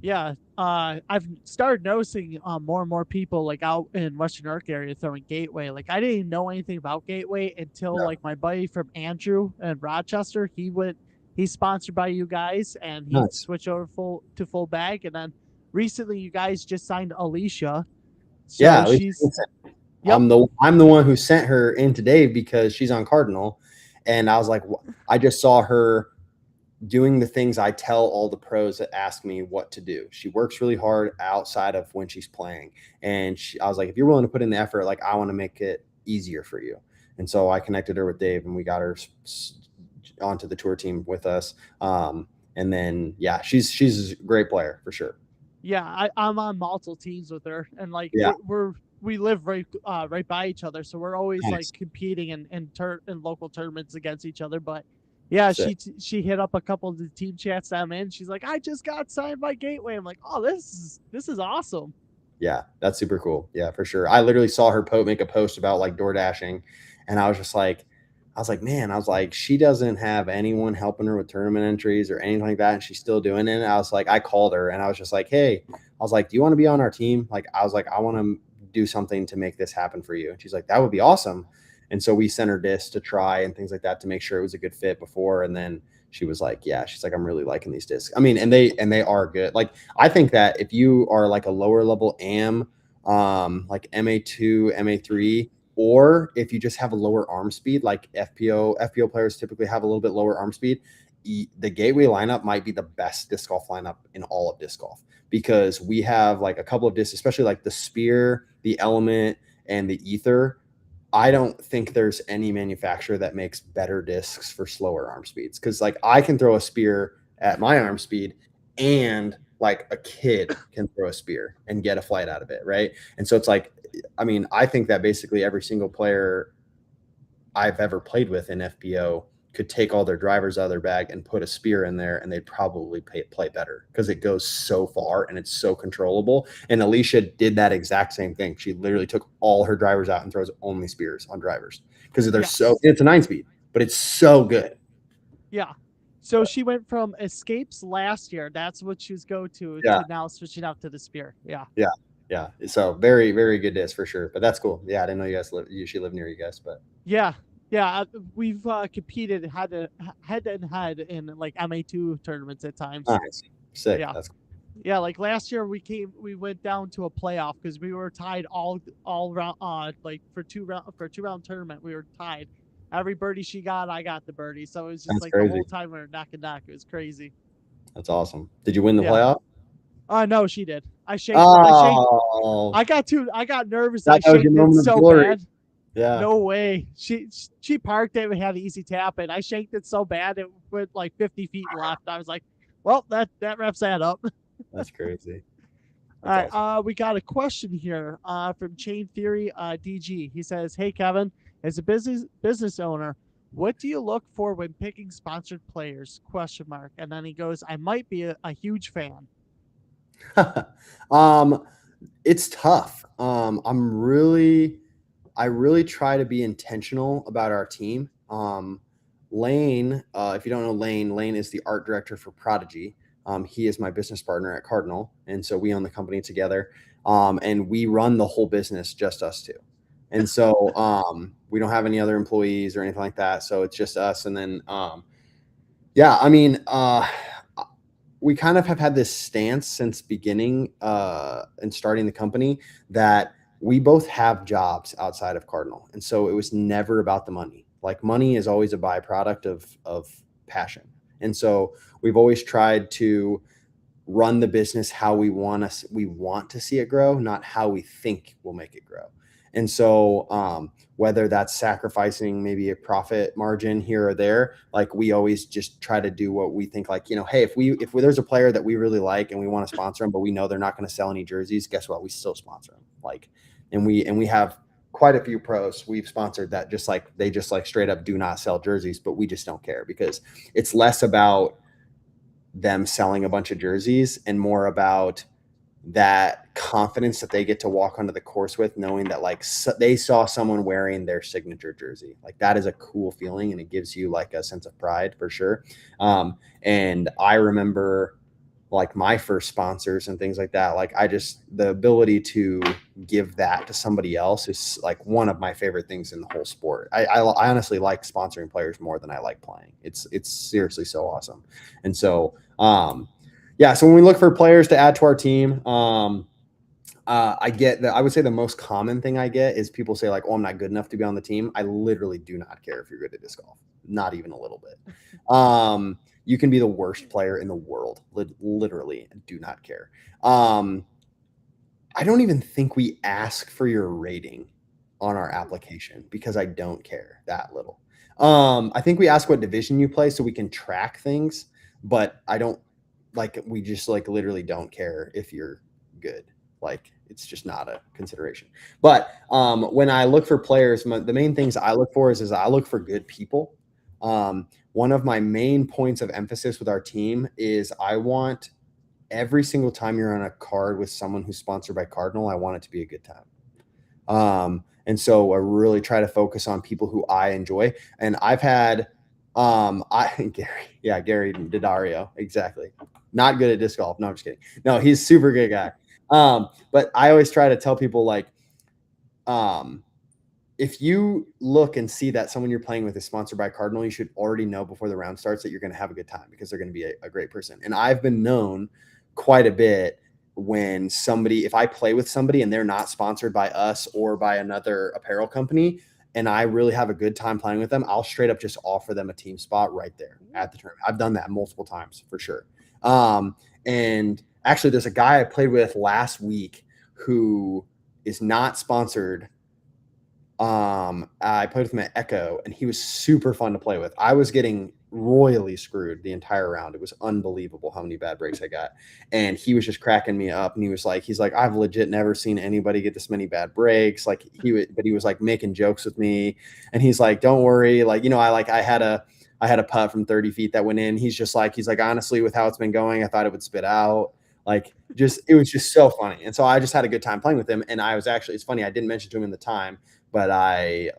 Speaker 1: Yeah, I've started noticing more and more people like out in Western York area throwing Gateway. Like I didn't know anything about Gateway until
Speaker 2: Yeah.
Speaker 1: like my buddy from Andrew in Rochester. He's sponsored by you guys, and he
Speaker 2: Nice.
Speaker 1: switched over full bag. And then recently, you guys just signed Alicia, so
Speaker 2: Yeah, at least
Speaker 1: she's yep,
Speaker 2: I'm the one who sent her in today because she's on Cardinal, and I was like, I just saw her doing the things I tell all the pros that ask me what to do. She works really hard outside of when she's playing, and I was like, if you're willing to put in the effort, like I want to make it easier for you. And so I connected her with Dave, and we got her onto the tour team with us. And then yeah, she's a great player for sure.
Speaker 1: yeah. I'm on multiple teams with her, and like
Speaker 2: Yeah,
Speaker 1: we live right by each other, so we're always like
Speaker 2: nice.
Speaker 1: competing in local tournaments against each other. But yeah,
Speaker 2: Sick.
Speaker 1: she hit up a couple of the team chats that I'm in. She's like, I just got signed by Gateway. I'm like, oh, this is awesome.
Speaker 2: Yeah, that's super cool. Yeah, for sure. I literally saw her make a post about like door dashing, and I was just like, man, I was like, she doesn't have anyone helping her with tournament entries or anything like that, and she's still doing it. And I was like, I called her and I was just like, hey, I was like, do you want to be on our team? Like, I was like, I want to do something to make this happen for you. And she's like, that would be awesome. And so we sent her discs to try and things like that to make sure it was a good fit before. And then she was like, yeah, she's like, I'm really liking these discs. I mean, and they are good. Like, I think that if you are like a lower level like MA2, MA3, or if you just have a lower arm speed, like FPO players typically have a little bit lower arm speed, the Gateway lineup might be the best disc golf lineup in all of disc golf, because we have like a couple of discs, especially like the Spear, the Element, and the Ether. I don't think there's any manufacturer that makes better discs for slower arm speeds, because like I can throw a Spear at my arm speed, and like a kid can throw a Spear and get a flight out of it, right? And so it's like, I mean, I think that basically every single player I've ever played with in FPO could take all their drivers out of their bag and put a Spear in there, and they'd probably play better because it goes so far and it's so controllable. And Alicia did that exact same thing. She literally took all her drivers out and throws only Spears on drivers because they're so,
Speaker 1: Yes,
Speaker 2: it's a 9 speed, but it's so good.
Speaker 1: yeah. So she went from Escapes last year. That's what she was go
Speaker 2: Yeah.
Speaker 1: to now switching out to the Spear. Yeah.
Speaker 2: Yeah. Yeah. So very, very good disc for sure. But that's cool. Yeah. I didn't know you guys usually live near you guys, but
Speaker 1: Yeah, yeah. We've competed head and head in like MA2 tournaments at times.
Speaker 2: nice. Sick.
Speaker 1: Yeah,
Speaker 2: That's cool.
Speaker 1: yeah. Like last year, we went down to a playoff because we were tied all round. Like for 2 round tournament, we were tied. Every birdie she got, I got the birdie. So it was just
Speaker 2: That's
Speaker 1: like the
Speaker 2: crazy.
Speaker 1: whole time we were neck and neck. It was crazy.
Speaker 2: That's awesome. Did you win the
Speaker 1: Yeah.
Speaker 2: playoff?
Speaker 1: No, she did. I shanked.
Speaker 2: Oh,
Speaker 1: I got nervous. I
Speaker 2: that was your
Speaker 1: shanked it
Speaker 2: moment of
Speaker 1: so
Speaker 2: glory.
Speaker 1: bad.
Speaker 2: Yeah,
Speaker 1: No way. She parked it and had an easy tap, and I shanked it so bad it went like 50 feet left. I was like, well, that wraps that up.
Speaker 2: that's crazy.
Speaker 1: All
Speaker 2: That's
Speaker 1: right,
Speaker 2: awesome.
Speaker 1: we got a question here from Chain Theory DG. He says, "Hey Kevin, as a business owner, what do you look for when picking sponsored players?" Question mark. And then he goes, "I might be a huge fan."
Speaker 2: um, it's tough. I really try to be intentional about our team. Lane, if you don't know Lane is the art director for Prodigy. He is my business partner at Cardinal, and so we own the company together. And we run the whole business, just us two. And so we don't have any other employees or anything like that. So it's just us. And then yeah, I mean, we kind of have had this stance since beginning and starting the company that we both have jobs outside of Cardinal. And so it was never about the money. Like, money is always a byproduct of passion. And so we've always tried to run the business how we want to see it grow, not how we think we'll make it grow. And so whether that's sacrificing maybe a profit margin here or there, like, we always just try to do what we think, like, hey, if there's a player that we really like and we want to sponsor them, but we know they're not going to sell any jerseys, guess what? We still sponsor them. Like, and we have quite a few pros we've sponsored that they just straight up do not sell jerseys, but we just don't care, because it's less about them selling a bunch of jerseys and more about that confidence that they get to walk onto the course with, knowing that they saw someone wearing their signature jersey. Like, that is a cool feeling, and it gives you like a sense of pride for sure. And I remember like my first sponsors and things like that. Like the ability to give that to somebody else is like one of my favorite things in the whole sport. I honestly like sponsoring players more than I like playing. It's seriously so awesome. And so, yeah, so when we look for players to add to our team, I get that. I would say the most common thing I get is people say like, "Oh, I'm not good enough to be on the team." I literally do not care if you're good at disc golf, not even a little bit. You can be the worst player in the world, literally, do not care. I don't even think we ask for your rating on our application because I don't care that little. I think we ask what division you play so we can track things, but I don't like, we just like literally don't care if you're good. Like it's just not a consideration. But when I look for players, the main things I look for is I look for good people. One of my main points of emphasis with our team is I want every single time you're on a card with someone who's sponsored by Cardinal, I want it to be a good time. And so I really try to focus on people who I enjoy. And I've had Gary Daddario, exactly. Not good at disc golf. No, I'm just kidding. No, he's super good guy. But I always try to tell people like, if you look and see that someone you're playing with is sponsored by Cardinal, you should already know before the round starts that you're going to have a good time because they're going to be a great person. And I've been known quite a bit when if I play with somebody and they're not sponsored by us or by another apparel company, and I really have a good time playing with them, I'll straight up just offer them a team spot right there at the tournament. I've done that multiple times for sure. And actually there's a guy I played with last week who is not sponsored. I played with him at Echo, and he was super fun to play with. I was getting royally screwed the entire round. It was unbelievable how many bad breaks I got, and he was just cracking me up. And he's like, I've legit never seen anybody get this many bad breaks. Like but he was like making jokes with me, and he's like, don't worry, like I had a putt from 30 feet that went in. He's like honestly, with how it's been going, I thought it would spit out. Like it was just so funny, and so I just had a good time playing with him. And it's funny, I didn't mention to him in the time, but I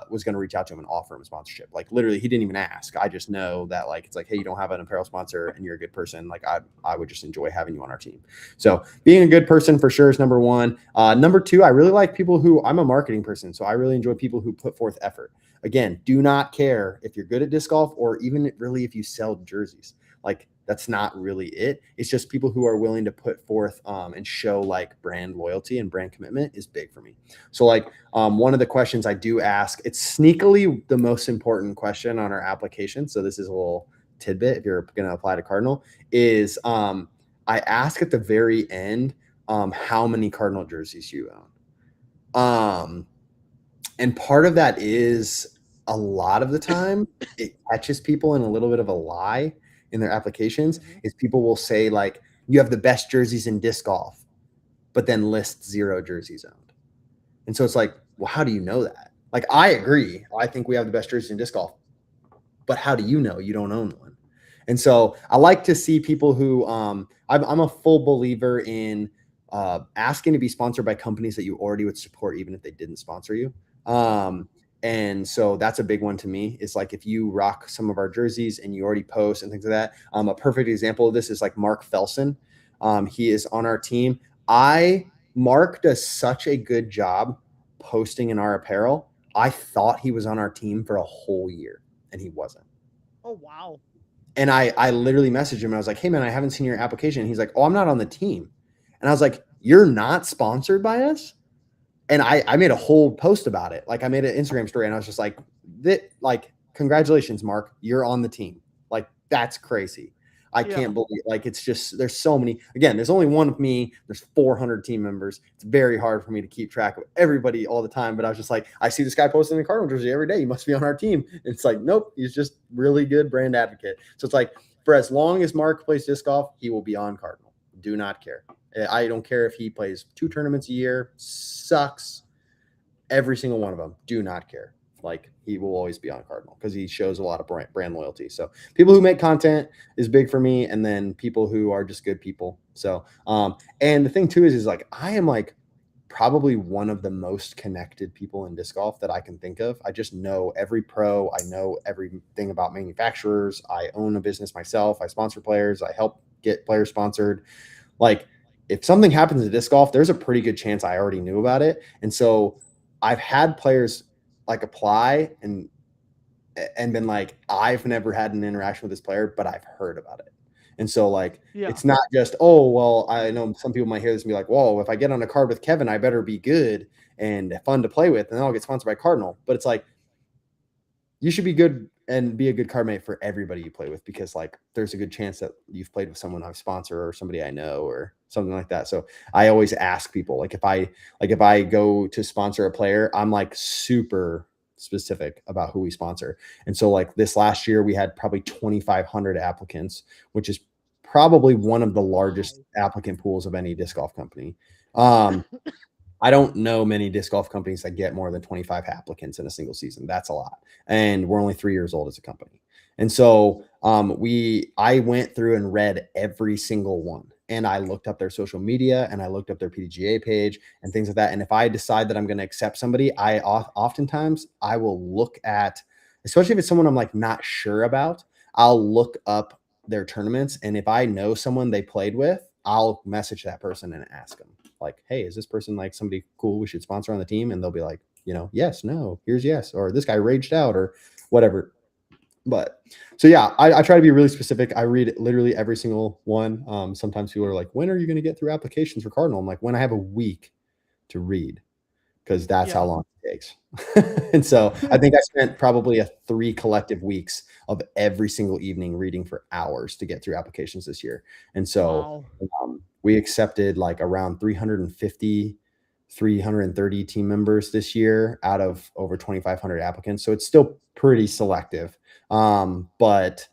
Speaker 2: was going to reach out to him and offer him a sponsorship. Like literally, he didn't even ask. I just know that like, it's like, hey, you don't have an apparel sponsor and you're a good person. Like I would just enjoy having you on our team. So being a good person for sure is number one. Number two, I really like people I'm a marketing person. So I really enjoy people who put forth effort. Again, do not care if you're good at disc golf or even really if you sell jerseys. Like that's not really it. It's just people who are willing to put forth and show like brand loyalty and brand commitment is big for me. So like one of the questions I do ask, it's sneakily the most important question on our application. So this is a little tidbit if you're going to apply to Cardinal is I ask at the very end how many Cardinal jerseys you own. And part of that is a lot of the time it catches people in a little bit of a lie in their applications. Is people will say like, you have the best jerseys in disc golf, but then list 0 jerseys owned. And so it's like, well, how do you know that? Like, I agree. I think we have the best jerseys in disc golf, but how do you know you don't own one? And so I like to see people who I'm a full believer in asking to be sponsored by companies that you already would support, even if they didn't sponsor you. And so that's a big one to me. It's like if you rock some of our jerseys and you already post and things like that. A perfect example of this is like Mark Felson. He is on our team. Mark does such a good job posting in our apparel. I thought he was on our team for a whole year and he wasn't.
Speaker 1: Oh, wow.
Speaker 2: And I literally messaged him and I was like, hey man, I haven't seen your application. And he's like, oh, I'm not on the team. And I was like, you're not sponsored by us? And I made a whole post about it. Like I made an Instagram story and I was just like, congratulations, Mark, you're on the team. Like that's crazy. I can't believe, like, it's just, there's so many, again, there's only one of me. There's 400 team members. It's very hard for me to keep track of everybody all the time. But I was just like, I see this guy posting the Cardinal jersey every day. He must be on our team. And it's like, nope, he's just really good brand advocate. So it's like, for as long as Mark plays disc golf, he will be on Cardinal. Do not care. I don't care if he plays 2 tournaments a year, sucks. Every single one of them, do not care. Like he will always be on Cardinal because he shows a lot of brand loyalty. So people who make content is big for me. And then people who are just good people. So, and the thing too is like, I am like probably one of the most connected people in disc golf that I can think of. I just know every pro. I know everything about manufacturers. I own a business myself. I sponsor players. I help get players sponsored. Like if something happens in disc golf, there's a pretty good chance I already knew about it. And so I've had players like apply and been like, I've never had an interaction with this player, but I've heard about it. And so like
Speaker 1: Yeah.
Speaker 2: it's not just, oh, well, I know some people might hear this and be like, whoa, if I get on a card with Kevin, I better be good and fun to play with, and then I'll get sponsored by Cardinal. But it's like you should be good and be a good card mate for everybody you play with, because like there's a good chance that you've played with someone I sponsor or somebody I know or something like that. So I always ask people, like if I go to sponsor a player, I'm like super specific about who we sponsor. And so like this last year we had probably 2,500 applicants, which is probably one of the largest
Speaker 1: Wow.
Speaker 2: applicant pools of any disc golf company. Um, I don't know many disc golf companies that get more than 25 applicants in a single season. That's a lot. And we're only 3 years old as a company. And so I went through and read every single one. And I looked up their social media and I looked up their PDGA page and things like that. And if I decide that I'm going to accept somebody, oftentimes I will look at, especially if it's someone I'm like not sure about, I'll look up their tournaments. And if I know someone they played with, I'll message that person and ask them like, hey, is this person like somebody cool we should sponsor on the team? And they'll be like, yes, no, here's yes, or this guy raged out or whatever. But so yeah, I try to be really specific. I read literally every single one. Sometimes people are like, when are you going to get through applications for Cardinal? I'm like, when I have a week to read, because that's how
Speaker 1: Yeah.
Speaker 2: long it takes. And so I think I spent probably 3 collective weeks of every single evening reading for hours to get through applications this year. And so
Speaker 1: Wow.
Speaker 2: we accepted like around 350, 330 team members this year out of over 2,500 applicants. So it's still pretty selective. But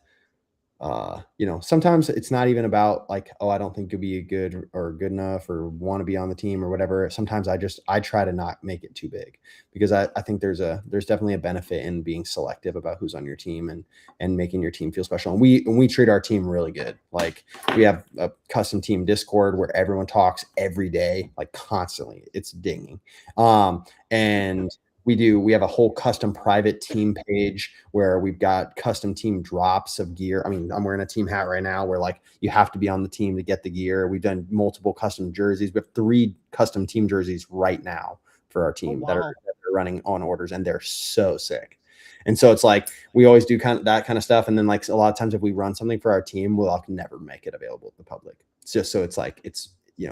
Speaker 2: sometimes it's not even about like, oh, I don't think you'll be good or good enough or want to be on the team or whatever. Sometimes I try to not make it too big, because I think there's definitely a benefit in being selective about who's on your team and making your team feel special. And we treat our team really good. Like we have a custom team Discord where everyone talks every day, like constantly. It's dinging. And we have a whole custom private team page where we've got custom team drops of gear. I mean, I'm wearing a team hat right now where like you have to be on the team to get the gear. We've done multiple custom jerseys. We have 3 custom team jerseys right now for our
Speaker 1: Oh
Speaker 2: team that are
Speaker 1: wow.
Speaker 2: running on orders, and they're so sick. And so it's like we always do kind of that kind of stuff. And then like a lot of times if we run something for our team, we'll like never make it available to the public. It's just so it's like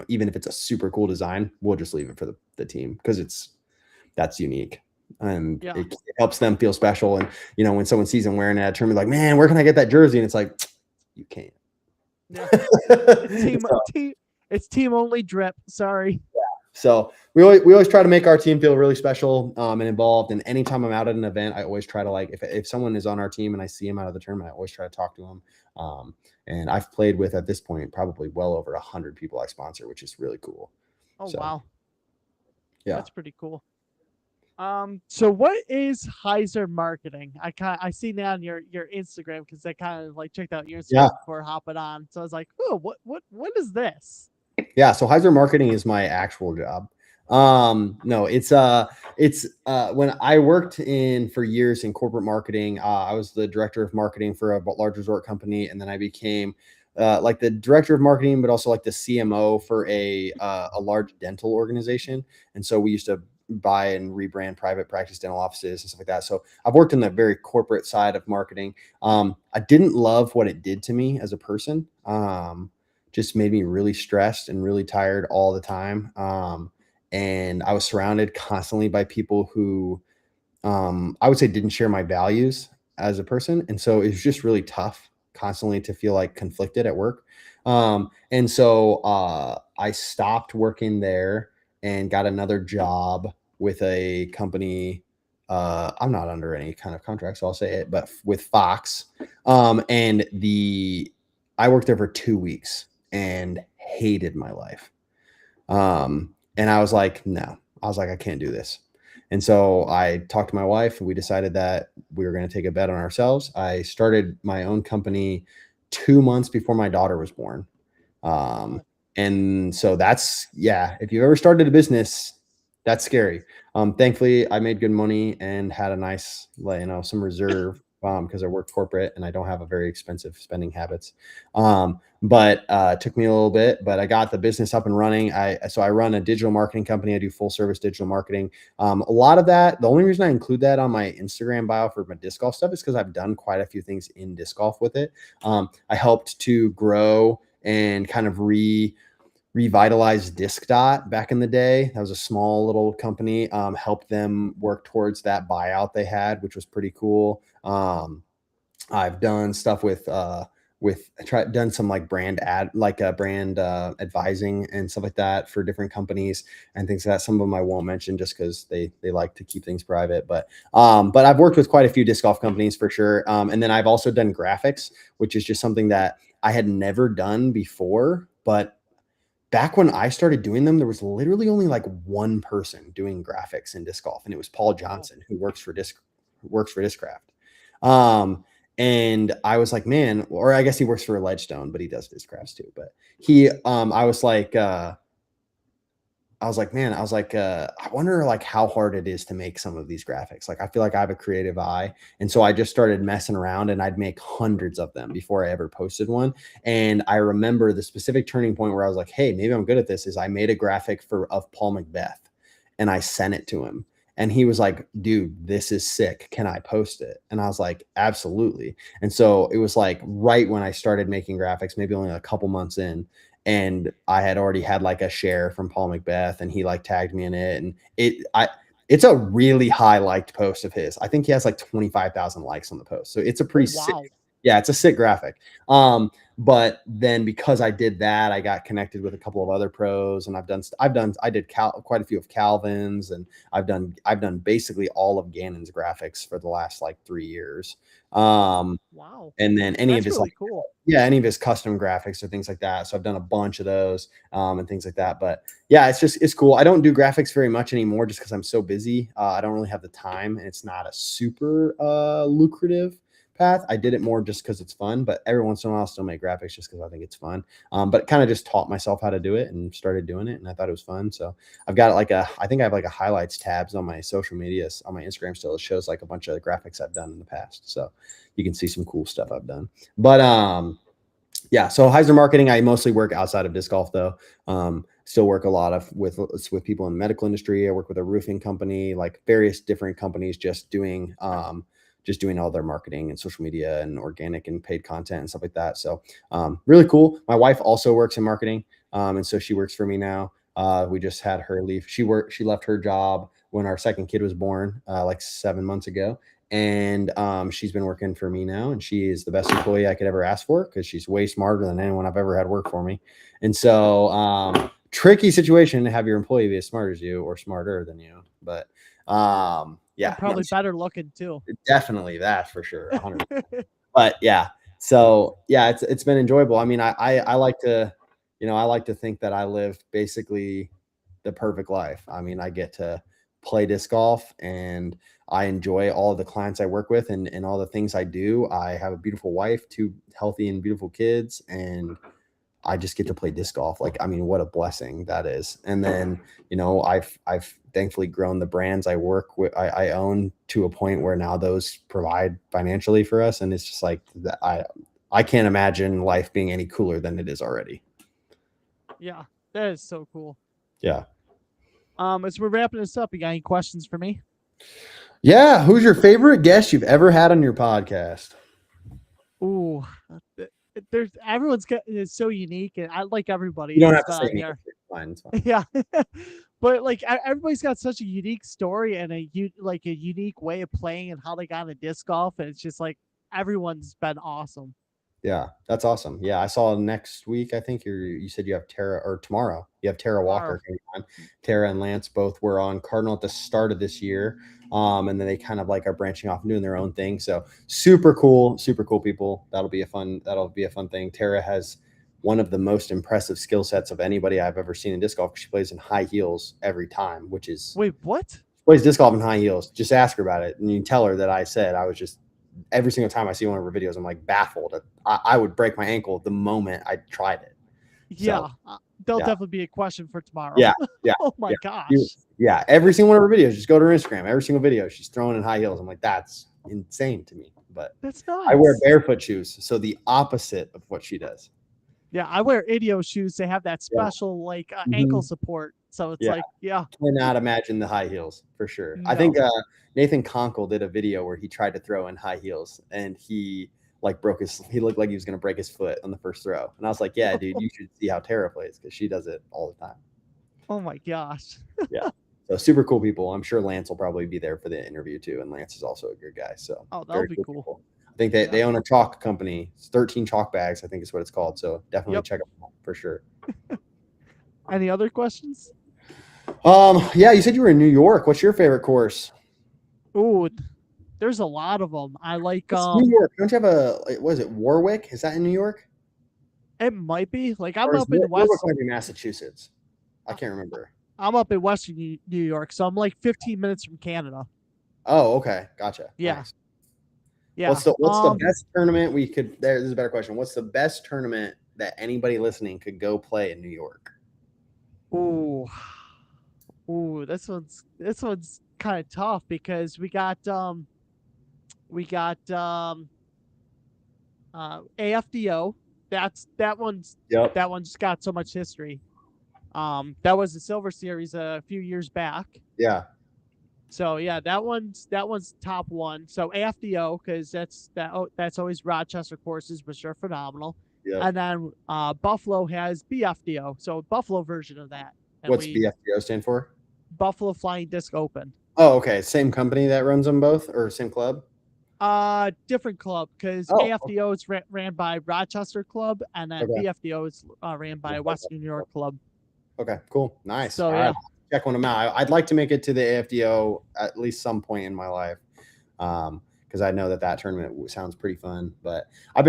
Speaker 2: even if it's a super cool design, we'll just leave it for the team because that's unique. And
Speaker 1: Yeah.
Speaker 2: it helps them feel special. And when someone sees them wearing it at a tournament, like, man, where can I get that jersey? And it's like, you can't.
Speaker 1: Yeah. It's team. It's team only drip. Sorry.
Speaker 2: So we always try to make our team feel really special and involved. And anytime I'm out at an event, I always try to like if someone is on our team and I see him out of the tournament, I always try to talk to him. And I've played with at this point probably well over 100 people I sponsor, which is really cool.
Speaker 1: Oh
Speaker 2: So,
Speaker 1: wow.
Speaker 2: yeah.
Speaker 1: That's pretty cool. So what is hyzer marketing? I see now on your Instagram, because I kind of like checked out your
Speaker 2: Yeah.
Speaker 1: Instagram before hopping on. So I was like, oh, what is this?
Speaker 2: Yeah, so hyzer marketing is my actual job. No, it's when I worked for years in corporate marketing, I was the director of marketing for a large resort company, and then I became like the director of marketing, but also like the CMO for a large dental organization. And so we used to buy and rebrand private practice dental offices and stuff like that. So I've worked in the very corporate side of marketing. I didn't love what it did to me as a person. Just made me really stressed and really tired all the time. And I was surrounded constantly by people who I would say didn't share my values as a person. And so it was just really tough constantly to feel like conflicted at work. And so I stopped working there and got another job with a company. I'm not under any kind of contract, so I'll say it, but with Fox. And I worked there for 2 weeks and hated my life. And I was like, no, I can't do this. And so I talked to my wife and we decided that we were going to take a bet on ourselves. I started my own company 2 months before my daughter was born. Um,
Speaker 1: Wow.
Speaker 2: and so if you've ever started a business, that's scary. Thankfully I made good money and had a nice, some reserve because I work corporate and I don't have a very expensive spending habits. But it took me a little bit, but I got the business up and running. So I run a digital marketing company. I do full service digital marketing. A lot of that, the only reason I include that on my Instagram bio for my disc golf stuff is because I've done quite a few things in disc golf with it. I helped to grow and kind of revitalized disc. Back in the day. That was a small little company. Helped them work towards that buyout they had, which was pretty cool. I've done stuff done some like brand advising and stuff like that for different companies and things like that. Some of them I won't mention just because they like to keep things private. But I've worked with quite a few disc golf companies for sure. And then I've also done graphics, which is just something that I had never done before. But back when I started doing them, there was literally only like one person doing graphics in disc golf, and it was Paul Johnson, who works for Discraft. And I was like, man, or I guess he works for Ledgestone, but he does Discrafts too. But I wonder like how hard it is to make some of these graphics. Like, I feel like I have a creative eye. And so I just started messing around and I'd make hundreds of them before I ever posted one. And I remember the specific turning point where I was like, hey, maybe I'm good at this, is I made a graphic of Paul Macbeth and I sent it to him. And he was like, dude, this is sick. Can I post it? And I was like, absolutely. And so it was like right when I started making graphics, maybe only a couple months in, and I had already had like a share from Paul Macbeth, and he like tagged me in it. And it's a really high liked post of his. I think he has like 25,000 likes on the post. So it's a pretty sick. Yeah, it's a sick graphic. But then because I did that, I got connected with a couple of other pros, and I did quite a few of Calvin's, and I've done basically all of Gannon's graphics for the last like 3 years.
Speaker 1: Wow.
Speaker 2: And then any
Speaker 1: That's
Speaker 2: of his
Speaker 1: really cool.
Speaker 2: Yeah, any of his custom graphics or things like that. So I've done a bunch of those and things like that. But yeah, it's cool. I don't do graphics very much anymore just because I'm so busy. I don't really have the time, and it's not a super lucrative path. I did it more just because it's fun, but every once in a while I'll still make graphics just because I think it's fun. But kind of just taught myself how to do it and started doing it, and I thought it was fun. So I've got I think I have like a highlights tabs on my social media, on my Instagram still. It shows like a bunch of the graphics I've done in the past. So you can see some cool stuff I've done. But yeah, so Hyzer marketing, I mostly work outside of disc golf though. Still work a lot with people in the medical industry. I work with a roofing company, like various different companies, just doing all their marketing and social media and organic and paid content and stuff like that. So really cool. My wife also works in marketing. And so she works for me now. We just had her leave. She left her job when our second kid was born, like 7 months ago. And she's been working for me now, and she is the best employee I could ever ask for because she's way smarter than anyone I've ever had work for me. And so tricky situation to have your employee be as smart as you or smarter than you. But yeah,
Speaker 1: and probably better looking too.
Speaker 2: Definitely, that for sure, 100%. But yeah, so yeah, it's been enjoyable. I mean, I like to, I like to think that I live basically the perfect life. I mean, I get to play disc golf, and I enjoy all of the clients I work with and all the things I do. I have a beautiful wife, 2 healthy and beautiful kids, and I just get to play disc golf. Like, I mean, what a blessing that is. And then, I've thankfully grown the brands I work with, I own, to a point where now those provide financially for us. And it's just like, I can't imagine life being any cooler than it is already.
Speaker 1: Yeah, that is so cool.
Speaker 2: Yeah.
Speaker 1: As we're wrapping this up, you got any questions for me?
Speaker 2: Yeah. Who's your favorite guest you've ever had on your podcast?
Speaker 1: Ooh, everyone's is so unique, and I like everybody.
Speaker 2: You don't have to say anything. It's fine. It's fine.
Speaker 1: Yeah, but like everybody's got such a unique story and a unique way of playing and how they got into disc golf, and it's just like everyone's been awesome.
Speaker 2: Yeah, that's awesome. Yeah, I saw next week. I think you said you have Tara, or tomorrow. You have Tara Walker. Tara and Lance both were on Cardinal at the start of this year. And then they kind of like are branching off and doing their own thing. So super cool people. That'll be a fun thing. Tara has one of the most impressive skill sets of anybody I've ever seen in disc golf. She plays in high heels every time, which is
Speaker 1: wait, what?
Speaker 2: She plays disc golf in high heels. Just ask her about it, and you tell her that I said I was just. Every single time I see one of her videos, I'm like baffled. I would break my ankle the moment I tried it.
Speaker 1: Yeah, there'll definitely be a question for tomorrow.
Speaker 2: Yeah.
Speaker 1: Oh my gosh.
Speaker 2: Yeah, every single one of her videos, just go to her Instagram. Every single video, she's throwing in high heels. I'm like, that's insane to me. But
Speaker 1: That's
Speaker 2: I wear
Speaker 1: nuts.
Speaker 2: barefoot shoes, so the opposite of what she does.
Speaker 1: Yeah, I wear idio shoes. They have that
Speaker 2: Yeah.
Speaker 1: special like ankle
Speaker 2: Mhm.
Speaker 1: support. So it's
Speaker 2: Yeah.
Speaker 1: like, yeah,
Speaker 2: Cannot imagine the high heels for sure. I think
Speaker 1: no.
Speaker 2: Nathan Conkle did a video where he tried to throw in high heels and he like he looked like he was going to break his foot on the first throw. And I was like, yeah, dude, you should see how Tara plays because she does it all the time.
Speaker 1: Oh my gosh.
Speaker 2: Yeah. So super cool people. I'm sure Lance will probably be there for the interview too. And Lance is also a good guy. So
Speaker 1: Oh, that'll
Speaker 2: very
Speaker 1: be
Speaker 2: cool
Speaker 1: cool.
Speaker 2: people. I think they own a chalk company. It's 13 chalk bags, I think is what it's called. So definitely check them out for sure.
Speaker 1: Any other questions?
Speaker 2: Yeah, you said you were in New York. What's your favorite course?
Speaker 1: Ooh, there's a lot of them. I like
Speaker 2: It's New York. Don't you have what is it, Warwick? Is that in New York?
Speaker 1: it might be like I'm
Speaker 2: Or is
Speaker 1: up in
Speaker 2: Warwick
Speaker 1: West.
Speaker 2: might be Massachusetts? I can't remember.
Speaker 1: I'm up in Western New York, so I'm like 15 minutes from Canada.
Speaker 2: Oh, okay. Gotcha.
Speaker 1: Yeah.
Speaker 2: Nice.
Speaker 1: Yeah.
Speaker 2: What's the best tournament we could this is a better question. What's the best tournament that anybody listening could go play in New York?
Speaker 1: Ooh. Ooh, this one's kind of tough because we got AFDO. That one's got so much history. That was the Silver Series a few years back.
Speaker 2: Yeah.
Speaker 1: So yeah, that one's top one. So AFDO because that's always Rochester courses, which are phenomenal.
Speaker 2: Yep.
Speaker 1: And then Buffalo has BFDO, so Buffalo version of that. And
Speaker 2: What's BFDO stand for?
Speaker 1: Buffalo Flying Disc Open.
Speaker 2: Oh, okay. Same company that runs them both, or same club?
Speaker 1: Different club because AFDO is ran by Rochester Club, and then BFDO is ran by Western New York Club.
Speaker 2: Okay, cool, nice.
Speaker 1: So
Speaker 2: yeah, check one of them out. I'd like to make it to the AFDO at least some point in my life, because I know that tournament sounds pretty fun. But I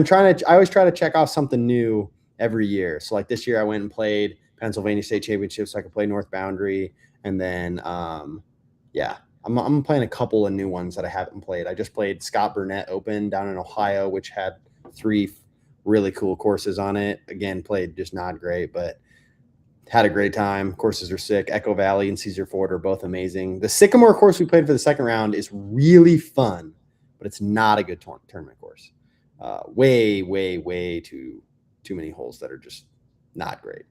Speaker 2: always try to check off something new every year. So like this year, I went and played Pennsylvania State Championship, so I could play North Boundary, and then I'm playing a couple of new ones that I haven't played. I just played Scott Burnett Open down in Ohio, which had 3 really cool courses on it. Again, played just not great, but had a great time. Courses are sick. Echo Valley and Cedar Ford are both amazing. The Sycamore course we played for the second round is really fun, but it's not a good tournament course. Way too many holes that are just not great.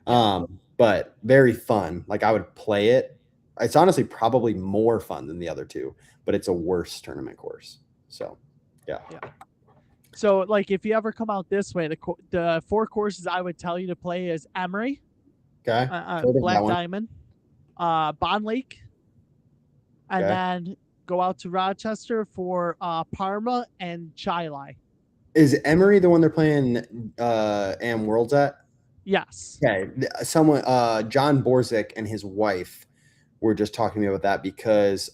Speaker 2: But very fun. Like I would play it. It's honestly probably more fun than the other two, but it's a worse tournament course. So, yeah.
Speaker 1: So, like, if you ever come out this way, the 4 courses I would tell you to play is Emory,
Speaker 2: okay,
Speaker 1: Black Diamond, Bond Lake, and then go out to Rochester for Parma and Chili.
Speaker 2: Is Emory the one they're playing Am Worlds at?
Speaker 1: Yes.
Speaker 2: Okay. Someone, John Borzik and his wife were just talking to me about that because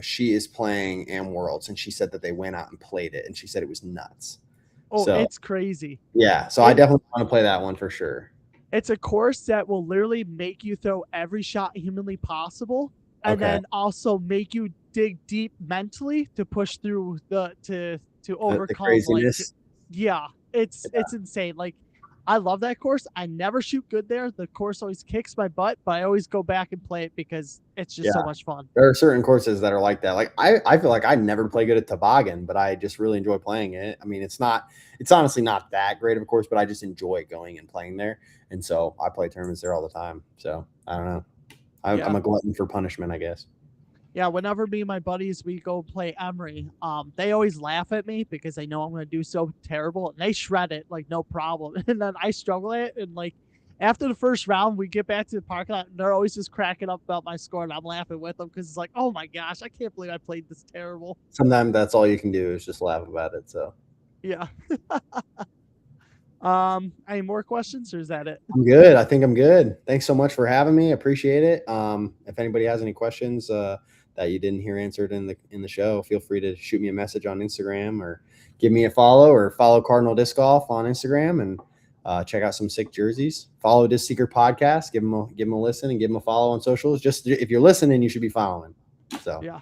Speaker 2: she is playing Am Worlds, and she said that they went out and played it, and she said it was nuts.
Speaker 1: Oh, so, it's crazy.
Speaker 2: Yeah. So I definitely want to play that one for sure.
Speaker 1: It's a course that will literally make you throw every shot humanly possible, and then also make you dig deep mentally to push through to overcome
Speaker 2: the craziness.
Speaker 1: It's insane. Like, I love that course. I never shoot good there. The course always kicks my butt, but I always go back and play it because it's just so much fun.
Speaker 2: There are certain courses that are like that. Like I feel like I never play good at Toboggan, but I just really enjoy playing it. I mean, it's honestly not that great of a course, but I just enjoy going and playing there. And so I play tournaments there all the time. So I don't know. I'm a glutton for punishment, I guess.
Speaker 1: Yeah, whenever me and my buddies, we go play Emory, they always laugh at me because they know I'm going to do so terrible. And they shred it like no problem. And then I struggle at it. And like after the first round, we get back to the parking lot and they're always just cracking up about my score. And I'm laughing with them because it's like, oh my gosh, I can't believe I played this terrible.
Speaker 2: Sometimes that's all you can do is just laugh about it. So,
Speaker 1: yeah. Any more questions or is that it?
Speaker 2: I'm good. I think I'm good. Thanks so much for having me. Appreciate it. If anybody has any questions, that you didn't hear answered in the show, feel free to shoot me a message on Instagram or give me a follow or follow Cardinal Disc Golf on Instagram and check out some sick jerseys. Follow Disc Seeker Podcast. Give them a listen and give them a follow on socials. Just if you're listening, you should be following. So
Speaker 1: yeah.